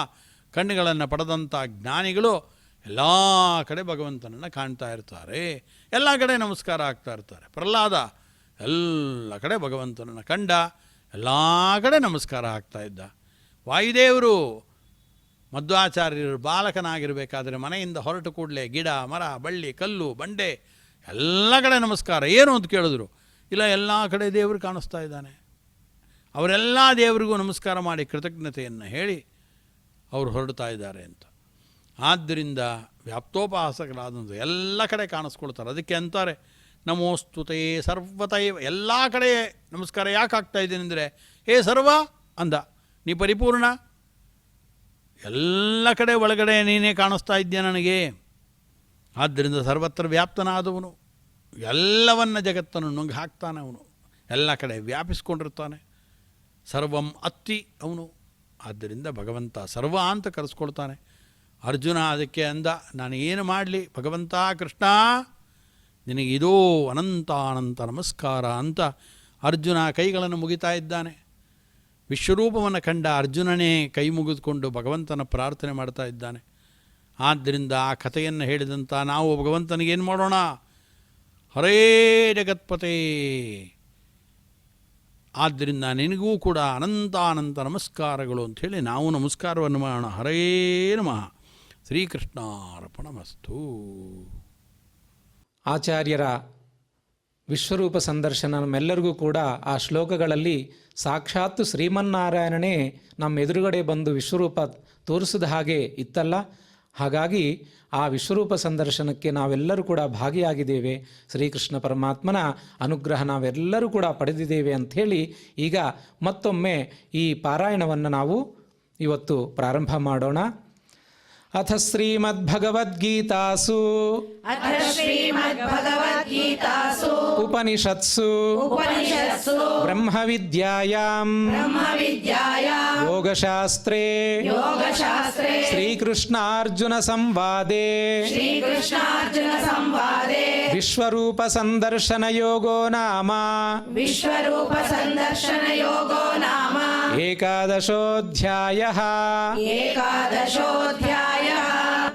ಕಣ್ಣುಗಳನ್ನು ಪಡೆದಂಥ ಜ್ಞಾನಿಗಳು ಎಲ್ಲ ಕಡೆ ಭಗವಂತನನ್ನು ಕಾಣ್ತಾ ಇರ್ತಾರೆ, ಎಲ್ಲ ಕಡೆ ನಮಸ್ಕಾರ ಆಗ್ತಾ ಇರ್ತಾರೆ. ಪ್ರಹ್ಲಾದ ಎಲ್ಲ ಕಡೆ ಭಗವಂತನನ್ನು ಕಂಡ, ಎಲ್ಲ ಕಡೆ ನಮಸ್ಕಾರ ಆಗ್ತಾ ಇದ್ದ. ವಾಯುದೇವರು ಮಧ್ವಾಚಾರ್ಯರು ಬಾಲಕನಾಗಿರಬೇಕಾದ್ರೆ ಮನೆಯಿಂದ ಹೊರಟು ಕೂಡಲೇ ಗಿಡ ಮರ ಬಳ್ಳಿ ಕಲ್ಲು ಬಂಡೆ ಎಲ್ಲ ಕಡೆ ನಮಸ್ಕಾರ. ಏನು ಅಂತ ಕೇಳಿದ್ರು, ಇಲ್ಲ ಎಲ್ಲ ಕಡೆ ದೇವರು ಕಾಣಿಸ್ತಾ ಇದ್ದಾನೆ. ಅವರೆಲ್ಲ ದೇವರಿಗೂ ನಮಸ್ಕಾರ ಮಾಡಿ ಕೃತಜ್ಞತೆಯನ್ನು ಹೇಳಿ ಅವರು ಹೊರಡ್ತಾ ಇದ್ದಾರೆ ಅಂತ. ಆದ್ದರಿಂದ ವ್ಯಾಪ್ತೋಪಾಸಕರಾದಂಥ ಎಲ್ಲ ಕಡೆ ಕಾಣಿಸ್ಕೊಳ್ತಾರೆ. ಅದಕ್ಕೆ ಅಂತಾರೆ ನಮೋಸ್ತುತೆ ಸರ್ವತೈವ. ಎಲ್ಲ ಕಡೆ ನಮಸ್ಕಾರ ಯಾಕೆ ಆಗ್ತಾ ಇದ್ದೀನಿ ಅಂದರೆ ಹೇ ಸರ್ವ ಅಂದ, ನೀ ಪರಿಪೂರ್ಣ, ಎಲ್ಲ ಕಡೆ ಒಳಗಡೆ ನೀನೇ ಕಾಣಿಸ್ತಾ ಇದ್ದೀಯ ನನಗೆ. ಆದ್ದರಿಂದ ಸರ್ವತ್ರ ವ್ಯಾಪ್ತನಾದವನು, ಎಲ್ಲವನ್ನ ಜಗತ್ತನ್ನು ನುಂಗಿ ಹಾಕ್ತಾನೆ ಅವನು. ಎಲ್ಲ ಕಡೆ ವ್ಯಾಪಿಸ್ಕೊಂಡಿರ್ತಾನೆ. ಸರ್ವಂ ಅತ್ತಿ ಅವನು. ಆದ್ದರಿಂದ ಭಗವಂತ ಸರ್ವ ಅಂತ ಕರೆಸ್ಕೊಳ್ತಾನೆ. ಅರ್ಜುನ ಅದಕ್ಕೆ ಅಂದ, ನಾನು ಏನು ಮಾಡಲಿ ಭಗವಂತ ಕೃಷ್ಣ, ನಿನಗಿದೋ ಅನಂತ ಅನಂತ ನಮಸ್ಕಾರ ಅಂತ ಅರ್ಜುನ ಕೈಗಳನ್ನು ಮುಗಿತಾ ಇದ್ದಾನೆ. ವಿಶ್ವರೂಪವನ್ನು ಕಂಡ ಅರ್ಜುನನೇ ಕೈ ಮುಗಿದುಕೊಂಡು ಭಗವಂತನ ಪ್ರಾರ್ಥನೆ ಮಾಡ್ತಾ ಇದ್ದಾನೆ. ಆದ್ದರಿಂದ ಆ ಕಥೆಯನ್ನು ಹೇಳಿದಂಥ ನಾವು ಭಗವಂತನಿಗೇನು ಮಾಡೋಣ? ಹರೇ ಜಗತ್ಪತೆ, ಆದ್ದರಿಂದ ನಿನಗೂ ಕೂಡ ಅನಂತ ಅನಂತ ನಮಸ್ಕಾರಗಳು ಅಂಥೇಳಿ ನಾವು ನಮಸ್ಕಾರವನ್ನು ಮಾಡೋಣ. ಹರೇ ನಮಃ. ಶ್ರೀಕೃಷ್ಣಾರ್ಪಣಮಸ್ತು. ಆಚಾರ್ಯರ ವಿಶ್ವರೂಪ ಸಂದರ್ಶನ ನಮ್ಮೆಲ್ಲರಿಗೂ ಕೂಡ ಆ ಶ್ಲೋಕಗಳಲ್ಲಿ ಸಾಕ್ಷಾತ್ತು ಶ್ರೀಮನ್ನಾರಾಯಣನೇ ನಮ್ಮ ಎದುರುಗಡೆ ಬಂದು ವಿಶ್ವರೂಪ ತೋರಿಸಿದ ಹಾಗೆ ಇತ್ತಲ್ಲ. ಹಾಗಾಗಿ ಆ ವಿಶ್ವರೂಪ ಸಂದರ್ಶನಕ್ಕೆ ನಾವೆಲ್ಲರೂ ಕೂಡ ಭಾಗಿಯಾಗಿದ್ದೇವೆ. ಶ್ರೀಕೃಷ್ಣ ಪರಮಾತ್ಮನ ಅನುಗ್ರಹ ನಾವೆಲ್ಲರೂ ಕೂಡ ಪಡೆದಿದ್ದೇವೆ ಅಂಥೇಳಿ ಈಗ ಮತ್ತೊಮ್ಮೆ ಈ ಪಾರಾಯಣವನ್ನು ನಾವು ಇವತ್ತು ಪ್ರಾರಂಭ ಮಾಡೋಣ. ಅಥ ಶ್ರೀಮದ್ಭಗವದ್ಗೀತಾಸು ಉಪನಿಷತ್ಸು ಬ್ರಹ್ಮವಿದ್ಯಾಯಾಂ ಯೋಗಶಾಸ್ತ್ರೇ ಶ್ರೀಕೃಷ್ಣಾರ್ಜುನ ಸಂವಾದೇ ವಿಶ್ವರೂಪ ಸಂದರ್ಶನ ಯೋಗೋ ನಾಮ ಏಕಾದಶೋಧ್ಯಾಯಃ.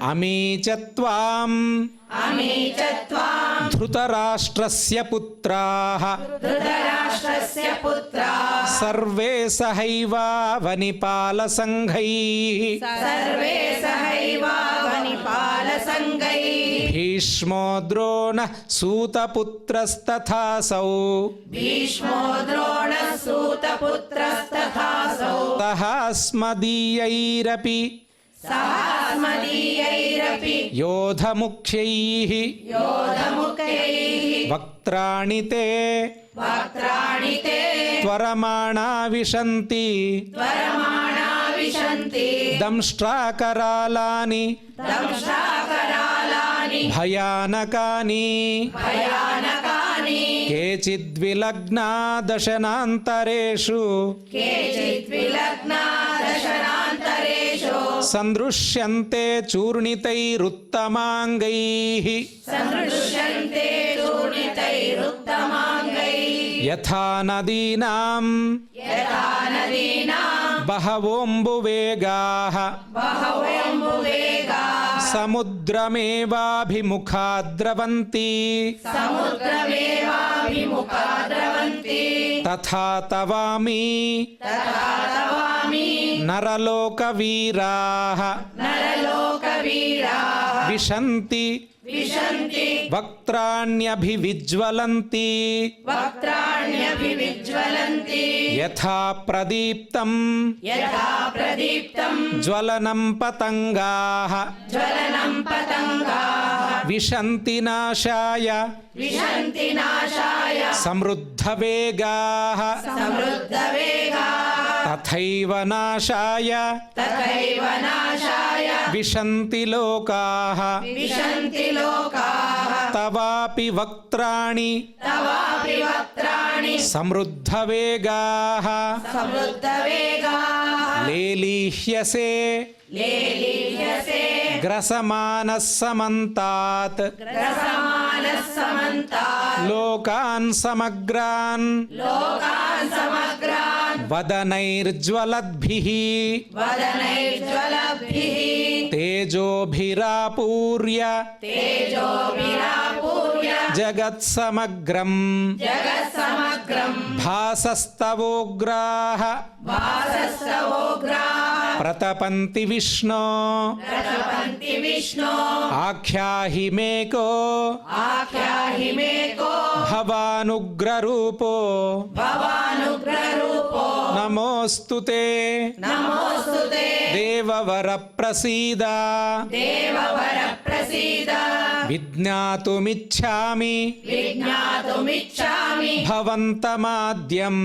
ಅಮೀ ಚ ತ್ವಾಂ ಧೃತರಾಷ್ಟ್ರಸ್ಯ ಪುತ್ರಾಃ ಸರ್ವೇ ಸಹೈವಾವನಿಪಾಲಸಂಘೈಃ ಭೀಷ್ಮೋ ದ್ರೋಣಃ ಸೂತಪುತ್ರಸ್ತಥಾಸೌ ಸಹಾಸ್ಮದೀಯೈರಪಿ ಯೋಧಮುಖ್ಯೈಃ ವಕ್ತ್ರಾಣಿ ತೇ ತ್ವರಮಾಣಾ ವಿಶಂತಿ ದಂಷ್ಟ್ರಾಕರಾಲಾನಿ ಭಯಾನಕಾನಿ ಕೇಚಿದ್ವಿಲಗ್ನಾ ದಶನಾಂತರೇಷು ಸಂದೃಶ್ಯಂತೆ ಚೂರ್ಣಿತೈರುತ್ತಮಾಂಗೈಃ ಯಥಾ ನದೀನಾಂ ಬಹವೋಂಬುವೇಗಾಃ ಸಮುದ್ರಮೇವಾಭಿಮುಖಾ ದ್ರವಂತಿ ತಥಾ ತವಾಮಿ ನರಲೋಕವೀರಾಃ ವಿಶಂತಿ ವಕ್ತ್ರಾಣ್ಯಭಿವಿಜ್ವಲಂತಿ ಯಥಾ ಪ್ರದೀಪ್ತಂ ಜ್ವಲನಂ ಪತಂಗಾಃ ವಿಶಂತಿ ನಾಶಾಯ ಸಮೃದ್ಧವೇಗಾಃ ತಥೈವ ನಾಶಾಯ ವಿಶಂತಿ ಲೋಕಾಃ ತವಾಪಿ ವಕ್ತ್ರಾಣಿ ಸಮೃದ್ಧವೇಗಾಃ ಲೇಲೀಹ್ಯಸೆ ಗ್ರಸಮಾನಃ ಸಮಂತಾತ್ ಲೋಕಾನ್ ಸಮಗ್ರಾನ್ ವದನೈರ್ಜ್ವಲದ್ಭಿಃ ತೇಜೋಭಿರಾಪೂರ್ಯ ಜಗತ್ಸಮಗ್ರಂ ಭಾಸಸ್ತವೋಗ್ರಾಃ ಪ್ರತಪಂತಿ ವಿಷ್ಣೋ ಆಖ್ಯಾಹಿ ಮೇಕೋ ಭವಾನುಗ್ರರೂಪೋ ನಮೋಸ್ತುತೆ ದೇವವರ ಪ್ರಸೀದ ವಿಜ್ಞಾತುಮಿಚ್ಛಾಮಿ ಭವಂತಮಾದ್ಯಂ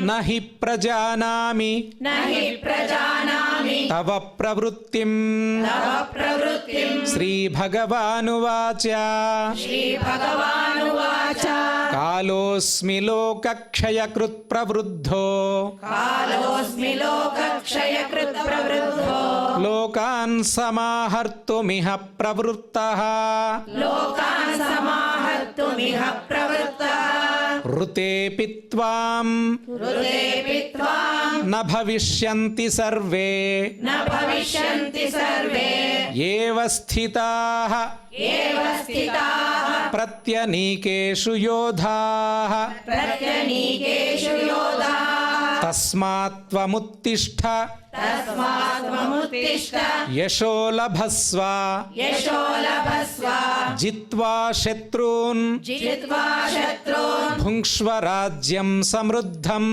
ನ ಹಿ ಪ್ರಜಾನಾಮಿ ತವ ಪ್ರವೃತ್ತಿಂ ಶ್ರೀಭಗವಾನುವಾಚ कालोऽस्मि लोकक्षयकृत् प्रवृद्धो कालोऽस्मि लोकक्षयकृत् प्रवृद्धो लोकान् समाहर्तुमिह प्रवृत्तः लोकान् समाहर्तुमिह प्रवृत्तः ऋतेऽपि त्वां हृदेऽपि त्वां न भविष्यन्ति सर्वे न भविष्यन्ति सर्वे एव स्थिताः एव स्थिताः प्रत्यनीकेषु योधाः प्रत्यनीकेषु योधाः तस्मात् त्वमुत्तिष्ठ तस्मात् त्वमुत्तिष्ठ यशो लभस्व यशो लभस्व जित्वा शत्रून् जित्वा शत्रून् भुङ्क्ष्व राज्यं समृद्धम्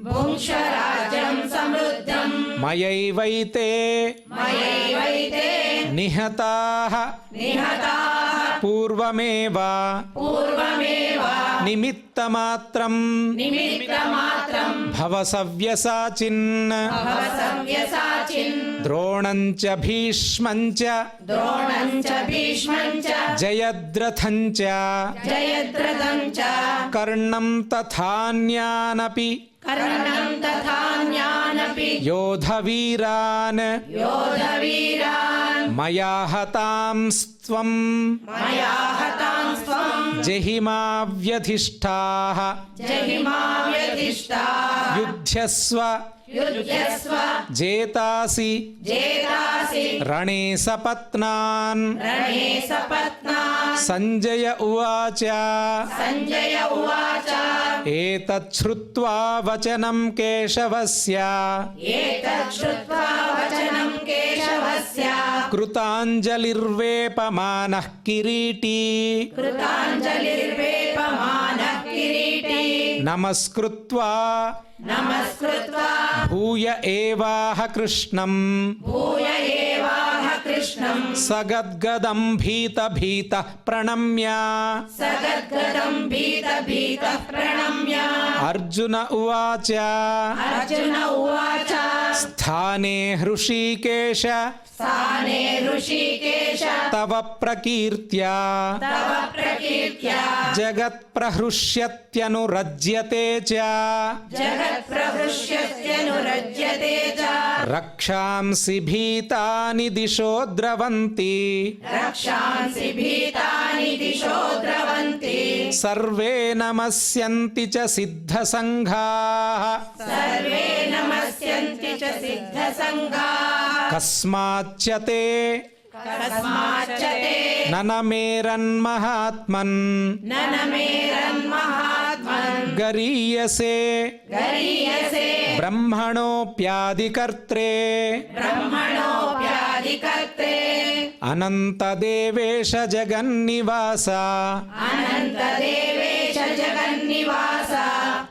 भुङ्क्ष्व राज्यं समृद्धम् मयैवैते मयैवैते निहताः निहताः पूर्वमेव पूर्वमेव निमित्तमात्रं निमित्तमात्रं भवसव्यसाचिन् भव सव्यसाचिन् द्रोणं च भीष्मं च द्रोणं च भीष्मं च जयद्रथं च जयद्रथं च कर्णं तथान्यानपि कर्णं तथान्यानपि योधवीरान् योधवीरान् मया हतांस्त्वं मया हतां स्वं जहिमाव्यधिष्ठाः जहिमाव्यधिष्ठाः युध्यस्व युध्यस्व जेतासि जेतासि रणे सपत्नान् रणे सपत्नान् सञ्जय उवाच सञ्जय उवाच एतत् श्रुत्वा वचनं केशवस्य एतत् श्रुत्वा वचनं केशवस्य कृताञ्जलिर्वेपमानः किरीटी कृताञ्जलिर्वेपमानः किरीटी नमस्कृत्वा नमस्कृत्वा भूय एवाह कृष्णं भूय एवाह कृष्णं सगद्गदं भीतः प्रणम्य सगद्गदं भीतः प्रणम्य अर्जुन उवाच अर्जुन उवाच स्थाने हृषीकेश स्थाने ऋषिकेश तव प्रकीर्त्या तव प्रकीर्त्या जगत्प्रहृष्यत्यनुरज्यते च जगत्प्रहृष्यत्यनुरज्यते च रक्षांसि भीतानि दिशो द्रवन्ति रक्षांसि भीतानि दिशो द्रवन्ति सर्वे नमस्यन्ति च सिद्धसङ्घाः सर्वे नमस्यन्ति च सिद्धसङ्घाः कस्माच्च ते कस्माच्च ते न नमेरन्महात्मन् न नमेरन्महात्मन् गरीयसे गरीयसे ब्रह्मणोऽप्यादिकर्त्रे ब्रह्मणोऽप्यादिकर्त्रे अनन्तदेवेश जगन्निवास अनन्तदेवेश जगन्निवास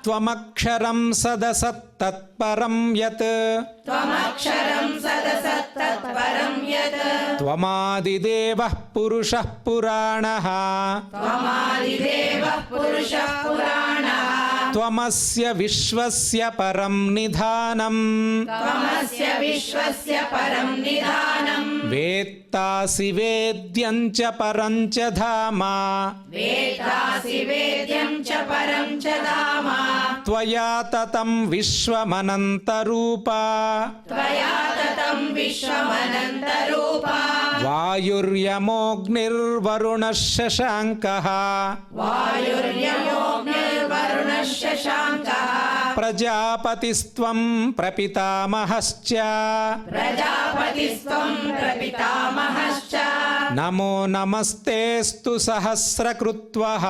त्वमक्षरं सदसत्तत्परं यत् त्वमक्षरं सदसत्तत्परं यत् त्वमादिदेवः पुरुषः पुराणः त्वमादिदेवः पुरुषः पुराणः त्वमस्य विश्वस्य परं निधानम् त्वमस्य विश्वस्य परं निधानम् वेत्तासि वेद्यं च परं च धाम वेदासि वेद्यं च परं च धाम त्वया ततं विश्वमनन्तरूपा त्वया ततं विश्वमनन्तरूपा वायुर्यमोऽग्निर्वरुणः शशाङ्कः वायुर्यमोऽग्निर्वरुणः शशाङ्कः प्रजापतिस्त्वं प्रपितामहश्च प्रजापतिस्त्वं प्रपितामहश्च नमो नमस्तेऽस्तु सहस्रकृत्वः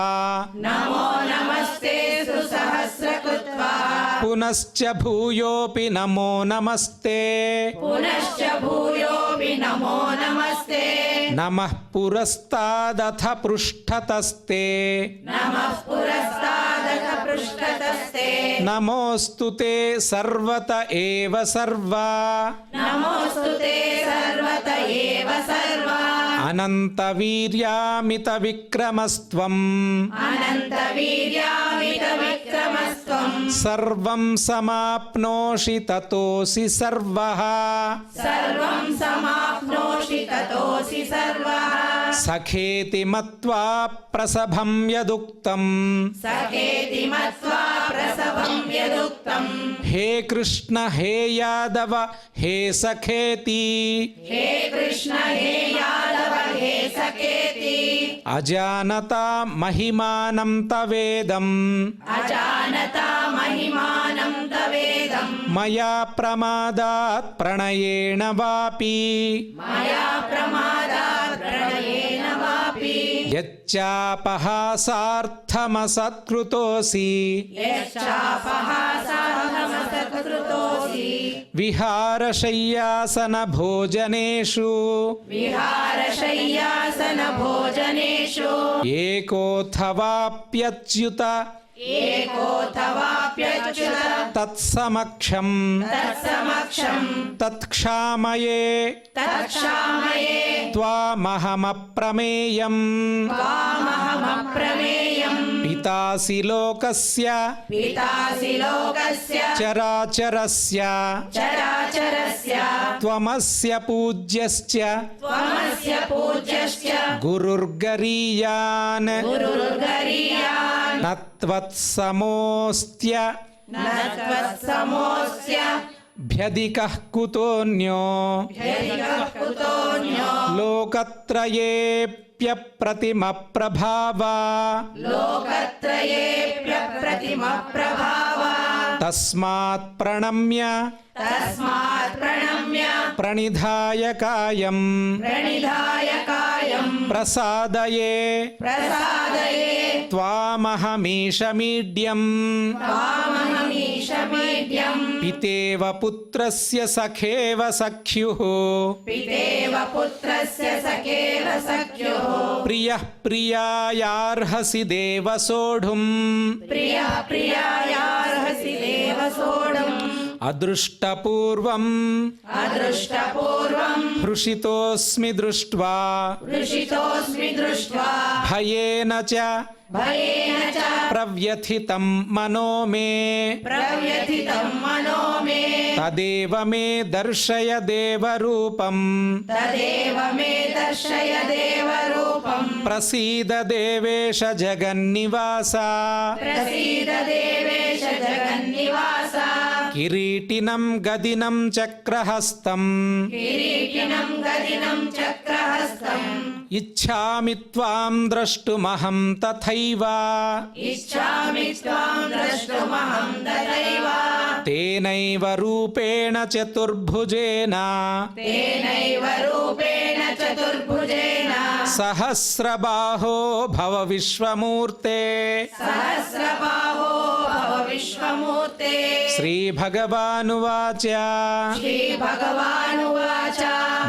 नमो नमस्ते सुसहस्रकृत्वा पुनश्च भूयोऽपि नमो नमस्ते पुनश्च भूयोऽपि नमो नमस्ते नमः पुरस्तादथ पृष्ठतस्ते नमः पुरस्तादथ पृष्ठतस्ते नमोऽस्तु ते सर्वत एव सर्वा नमोऽस्तु ते सर्वत एव सर्वा अनन्तवीर्यामितविक्रमस्त्वम् अनन्तवीर्यामितविक्रमस्त्वम् सर्वं समाप्नोषि ततोऽसि सर्वः सर्वं समाप्नोषि ततोऽसि सर्वः सखेति मत्वा प्रसभं यदुक्तम् सखेति मत्वा प्रसवं यदुक्तम् हे कृष्ण हे यादव हे सखेति हे कृष्ण हे यादव हे सखेति अजानता महिमानं तवेदम् अजानता महिमानं तवेदम् मया प्रमादात् प्रणयेण वापि मया प्रमादात् प्रणयेन वापि यच्चापहासार्थमसत्कृतोऽसि यश्चापहासार्थमसत्कृतोऽसि विहारशय्यासनभोजनेषु विहारशय्यासनभोजनेषु एकोऽथवाप्यच्युत एकोऽथवाप्यच्युत तत्समक्षम् तत्समक्षम् तत्क्षामये तत्क्षामये त्वामहमप्रमेयम् त्वामहमप्रमेयम् पितासि लोकस्य पितासि लोकस्य चराचरस्य चराचरस्य त्वमस्य पूज्यश्च त्वमस्य पूज्यश्च गुरुर्गरीयान् गुरुर्गरीयान् न त्वत्समोऽस्त्य न त्वत्समोऽस्य भ्यधिकः कुतोऽन्यो ह्यधिकः कुतोऽन्यो लोकत्रयेऽप्यप्रतिमप्रभावा लोकत्रयेऽप्यप्रतिमप्रभावा तस्मात् प्रणम्य तस्मात् प्रणम्य प्रणिधाय कायम् प्रणिधाय कायम् प्रसादये प्रसादये त्वामहमीशमीड्यम् त्वामहमीशमीड्यम् पितेव पुत्रस्य सखेव सख्युः पितेव पुत्रस्य सखेव सख्युः प्रियः प्रियायार्हसि देव सोढुम् प्रियः प्रियायार्हसि देव सोढुम् अदृष्टपूर्वम् अदृष्टपूर्वम् हृषितोऽस्मि दृष्ट्वा हृषितोऽस्मि दृष्ट्वा भयेन च भयेन च प्रव्यथितं मनो मे प्रव्यथितं मनो मे तदेव मे दर्शय देवरूपम् तदेव मे दर्शय देवरूपम् प्रसीद देवेश जगन्निवास प्रसीद देवेश जगन्निवास किरीटिनं गदिनं चक्रहस्तम् किरीटिनं गदिनं चक्रहस्तम् इच्छामि त्वां द्रष्टुमहं तथैव इच्छामि त्वां द्रष्टुमहं तथैव तेनैव रूपेण चतुर्भुजेन तेनैव रूपेण चतुर्भुजेन सहस्रबाहो भव विश्वमूर्ते सहस्रबाहो भव विश्वमूर्ते श्रीभगवानुवाच श्रीभगवानुवाच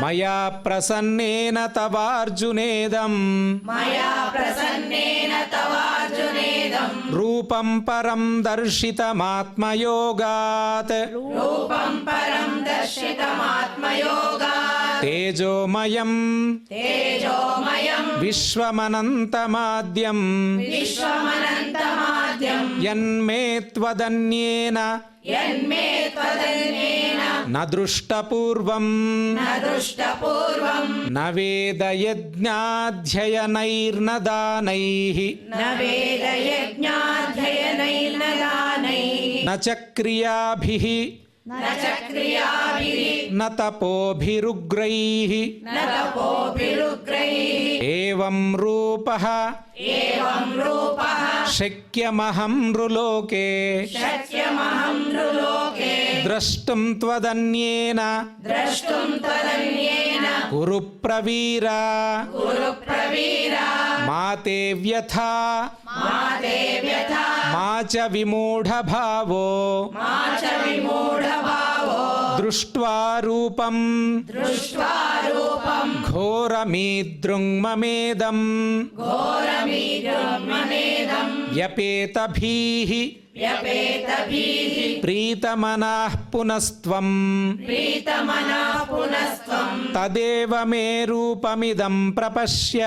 मया प्रसन्नेन तवार्जुनेदम् मया प्रसन्नेन तवार्जुनेदम् रूपं परं दर्शितमात्मयोगात् रूपं परं दर्शितमात्मयोगात् तेजोमयं तेजोमयं विश्वमनन्तमाद्यं विश्वमनन्तमाद्यं यन्मे त्वदन्येन यन्मे त्वदन्येन न दृष्टपूर्वं न दृष्टपूर्वं न वेदयज्ञाध्ययनैर्न दानैः न वेदयज्ञाध्ययनैर्न दानैः न च क्रियाभिः न च क्रियाभिः न तपोभिरुग्रैः न तपोभिरुग्रैः एवं रूपः एवं रूपः शक्यमहं नृलोके शक्यमहं नृलोके द्रष्टुं त्वदन्येन द्रष्टुं त्वदन्येन कुरु प्रवीर गुरुप्रवीर मा ते व्यथा मा ते व्यथा मा च विमूढभावो मा च विमूढभावो दृष्ट्वा रूपं दृष्ट्वा रूपं घोरमीदृङ्ममेदम् घोरमीदृङ्ममेदम् व्यपेतभिः व्यपेतभिः प्रीतमनाः पुनस्त्वं प्रीतमनः पुनस्त्वं तदेव मे रूपमिदं प्रपश्य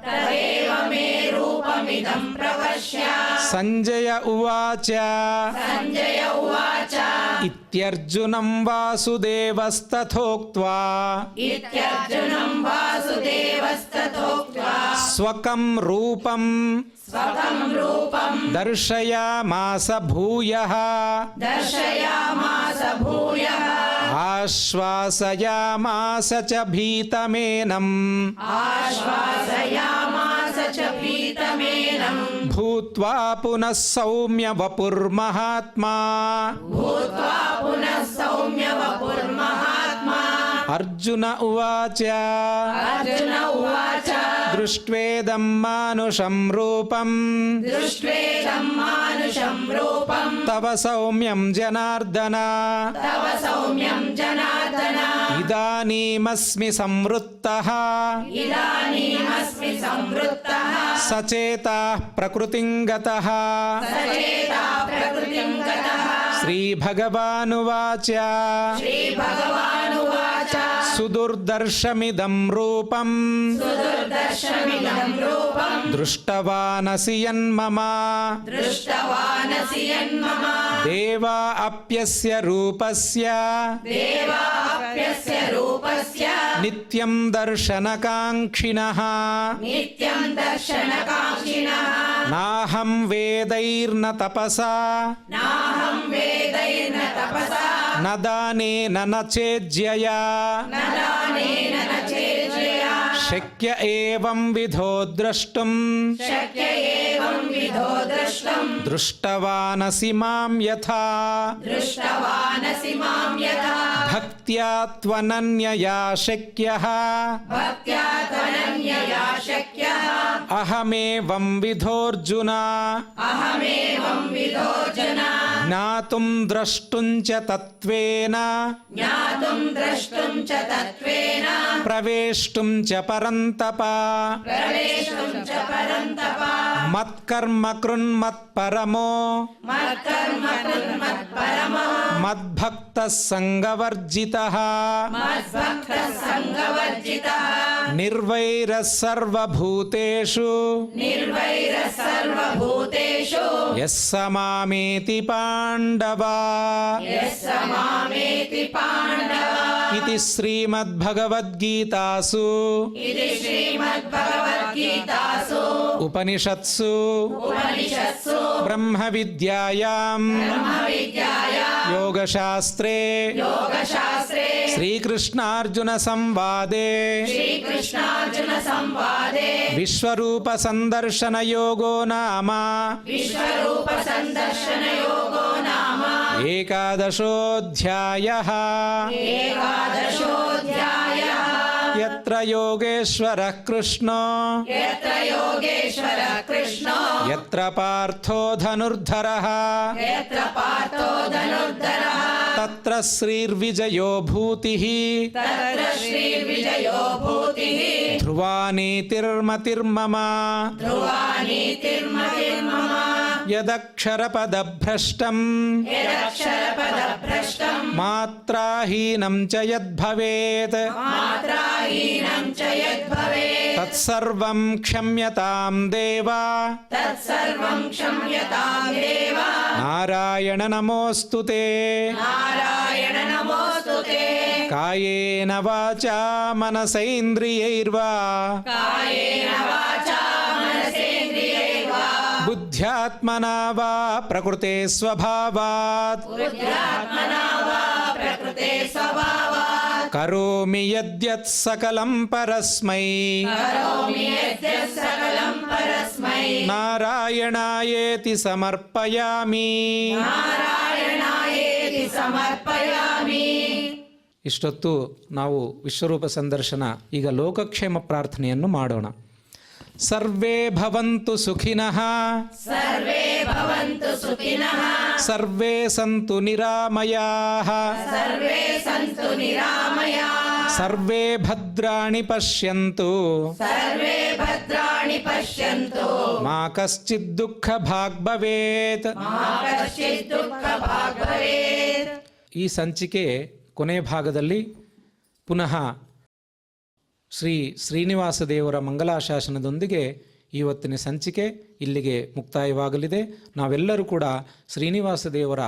तदेव मे रूपमिदं प्रवश्य ಸಂಜಯ ಉವಾಚ सञ्जय उवाच ಇತ್ಯರ್ಜುನಂ ವಾಸುದೇವಸ್ತಥೋಕ್ತ್ವಾ इत्यर्जुनं वासुदेवस्तथोक्त्वा ಸ್ವಕಂ ರೂಪಂ स्वकं रूपं ದರ್ಶಯಾಮಾಸ ಭೂಯಃ दर्शयामास भूयः ಆಶ್ವಾಸಯಾಮಾಸ ಚ ಭೀತಮೇನಂ आश्वासयामास च पीतमेनं ಭೂತ್ವಾ ಪುನಃ ಸೌಮ್ಯ ವಪುರ್ಮಹಾತ್ಮಾ भूत्वा पुनः सौम्य वपुर्महात्मा ಅರ್ಜುನ ಉವಾಚ अर्जुन उवाच ದೃಷ್ಟ್ವೇದಂ ಮಾನುಷಂ ರೂಪಂ दृष्ट्वेदं मानुषं रूपं ತವ ಸೌಮ್ಯಂ ಜನಾರ್ದನ तव सौम्यं जनार्दन ಇದಾನೀಮಸ್ಮಿ ಸಂವೃತ್ತಃ इदानीमस्मि संवृत्तः ಸಚೇತಾಃ ಪ್ರಕೃತಿಂ ಗತಃ सचेता प्रकृतिं गतः ಶ್ರೀಭಗವಾನುವಾಚ श्रीभगवानुवाच ಸುದುರ್ದರ್ಶಮಿದಂ ರೂಪಂ सुदुर्दर्शमिदं रूपं ದೃಷ್ಟವಾನಸಿ ಯನ್ಮಮ दृष्टवानसि यन्मम ದೇವಾ ಅಪ್ಯಸ್ಯ ರೂಪಸ್ಯ देवाप्यस्य रूपस्य ನಿತ್ಯಂ ದರ್ಶನಕಾಂಕ್ಷಿಣಃ नित्यं दर्शनकाङ्क्षिणः ನಾಹಂ ವೇದೈರ್ನ ತಪಸಾ नाहं वेदैर्न तपसा ನ ದಾನೇನ ನ ಚೇಜ್ಯಯಾ न दानेन न चेज्यया ಶಕ್ಯ ಏವಂ ವಿಧೋ ದ್ರಷ್ಟುಂ शक्य एवं विधो द्रष्टुं ದೃಷ್ಟವಾನಸಿ ಮಾಂ ಯಥಾ दृष्टवानसि मां यथा ಭಕ್ತ್ಯಾ ತ್ವನನ್ಯಯಾ ಶಕ್ಯಃ भक्त्या त्वनन्यया शक्यः ಅಹಮೇವಂ ವಿಧೋರ್ಜುನ अहमेवं विधोर्जुन ಜ್ಞಾತುಂ ದ್ರಷ್ಟುಂ ಚ ತತ್ವೇನ ज्ञातुं द्रष्टुं च तत्त्वेन ಪ್ರವೇಷ್ಟುಂ ಚ ಪರಂತಪ प्रवेष्टुं च परन्तप ಮತ್ಕರ್ಮ ಕೃನ್ಮತ್ಪರಮೋ मत्कर्म कृन्मत्परमः ಮದ್ಭಕ್ತಃ ಸಂಗವರ್ಜಿತಃ मद्भक्तः सङ्गवर्जितः ನಿರ್ವೈರಃ ಸರ್ವಭೂತೇಷು निर्वैरः सर्वभूतेषु ಯಃ ಸ ಮಾಮೇತಿ ಪಾಂಡವ यः स मामेति पाण्डव ಇತಿ ಶ್ರೀಮದ್ಭಗವದ್ಗೀತಾಸು इति श्रीमद्भगवद्गीतासु ಉಪನಿಷತ್ಸು उपनिषत्सु ಬ್ರಹ್ಮವಿದ್ಯಾಯಾಂ ब्रह्मविद्यायां ಯೋಗಶಾಸ್ತ್ರೇ योगशास्त्रे ಶ್ರೀಕೃಷ್ಣಾರ್ಜುನ ಸಂವಾದೇ श्रीकृष्णार्जुनसंवादे ವಿಶ್ವರೂಪ ಸಂದರ್ಶನ ಯೋಗೋ ನಾಮ विश्वरूपसन्दर्शनयोगो नाम ಏಕಾದಶೋऽಧ್ಯಾಯಃ एकादशोऽध्यायः ಯತ್ರ ಯೋಗೇಶ್ವರಃ ಕೃಷ್ಣೋ यत्र योगेश्वरः कृष्णो ಯತ್ರ ಪಾರ್ಥೋ ಧನುರ್ಧರಃ यत्र पार्थो धनुर्धरः ತತ್ರ ಶ್ರೀರ್ವಿಜಯೋ ಭೂತಿಃ तत्र श्रीर्विजयो भूतिः ಧ್ರುವ ನೀತಿರ್ಮತಿರ್ಮಮ ध्रुवा नीतिर्मतिर्मम ಯದಕ್ಷರಪದಭ್ರಷ್ಟಂ यदक्षरपदभ्रष्टं ಮಾತ್ರಾಹೀನಂ ಚ ಯದ್ಭವೇತ್ मात्राहीनं च यद्भवेत् ತತ್ಸರ್ವಂ ಕ್ಷಮ್ಯತಾಂ ದೇವ तत्सर्वं क्षम्यतां देव ನಾರಾಯಣ ನಮೋಸ್ತುತೆ नारायण नमोऽस्तु ते ಕಾಯೇನ ವಾಚಾ ಮನಸೈಂದ್ರಿಯೈರ್ವಾ कायेन वाचा मनसेन्द्रियैर्वा ಬುದ್ಧ್ಯಾತ್ಮನಾ ವಾ ಪ್ರಕೃತೆ ಸ್ವಭಾವಾತ್ बुद्ध्यात्मना वा प्रकृते स्वभावात् ಕರೋಮಿ ಯದ್ಯತ್ ಸಕಲಂ ಪರಸ್ಮೈ करोमि यद्यत् सकलं परस्मै ನಾರಾಯಣಾಯೇತಿ ಸಮರ್ಪಯಾಮಿ. नारायणायेति समर्पयामि. ಇಷ್ಟೊತ್ತು ನಾವು ವಿಶ್ವರೂಪ ಸಂದರ್ಶನ, ಈಗ ಲೋಕಕ್ಷೇಮ ಪ್ರಾರ್ಥನೆಯನ್ನು ಮಾಡೋಣ. ಸರ್ವೇ ಭವಂತು ಸುಖಿನಃ, सर्वे भवन्तु सुखिनः, ಸರ್ವೇ ಸಂತು ನಿರಾಮಯಾಃ, सर्वे सन्तु निरामयाः, ಸರ್ವೇ ಭದ್ರಾಣಿ ಪಶ್ಯಂತು, सर्वे भद्राणि पश्यन्तु, ಮಾ ಕಶ್ಚಿತ್ ದುಃಖ ಭಾಗ್ ಭವೇತ್. मा कश्चित् दुःखभाग् भवेत्. ಈ ಸಂಚಿಕೆ ಕೊನೆ ಭಾಗದಲ್ಲಿ ಪುನಃ ಶ್ರೀ ಶ್ರೀನಿವಾಸ ದೇವರ ಮಂಗಲಾಶಾಸನದೊಂದಿಗೆ ಇವತ್ತಿನ ಸಂಚಿಕೆ ಇಲ್ಲಿಗೆ ಮುಕ್ತಾಯವಾಗಲಿದೆ. ನಾವೆಲ್ಲರೂ ಕೂಡ ಶ್ರೀನಿವಾಸ ದೇವರ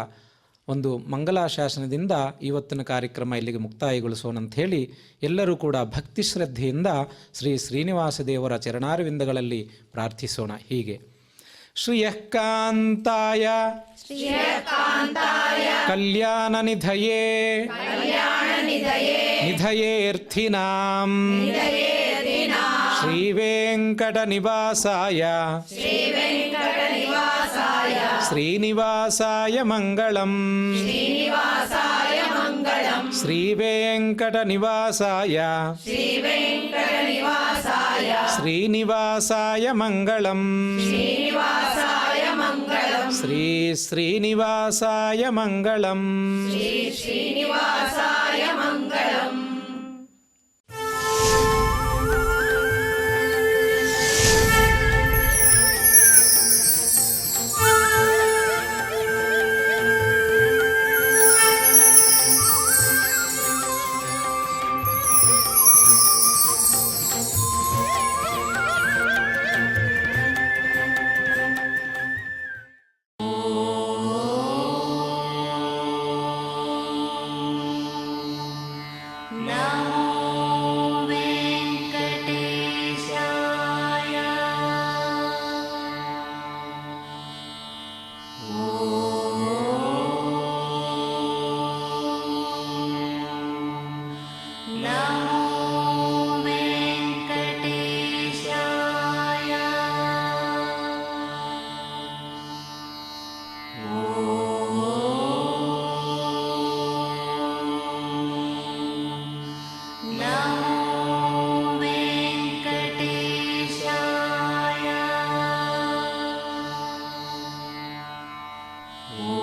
ಒಂದು ಮಂಗಲಾಶಾಸನದಿಂದ ಇವತ್ತಿನ ಕಾರ್ಯಕ್ರಮ ಇಲ್ಲಿಗೆ ಮುಕ್ತಾಯಗೊಳಿಸೋಣ ಅಂತ ಹೇಳಿ ಎಲ್ಲರೂ ಕೂಡ ಭಕ್ತಿ ಶ್ರದ್ಧೆಯಿಂದ ಶ್ರೀ ಶ್ರೀನಿವಾಸ ದೇವರ ಚರಣಾರವಿಂದಗಳಲ್ಲಿ ಪ್ರಾರ್ಥಿಸೋಣ. ಹೀಗೆ ಶ್ರಿಯಃ ಕಾಂತಾಯ ಕಲ್ಯಾಣ ನಿಧಯೇ ನಿಧಯೇರ್ಥಿನಾಂ ಶ್ರೀ ವೆಂಕಟ ನಿವಾಸಾಯ ಶ್ರೀನಿವಾಸಾಯ ಮಂಗಳಂ ಶ್ರೀ ವೆಂಕಟ ನಿವಾಸಾಯ ಶ್ರೀನಿವಾಸಾಯ ಮಂಗಳಂ ಶ್ರೀ ಶ್ರೀನಿವಾಸಾಯ ಮಂಗಳಂ. Oh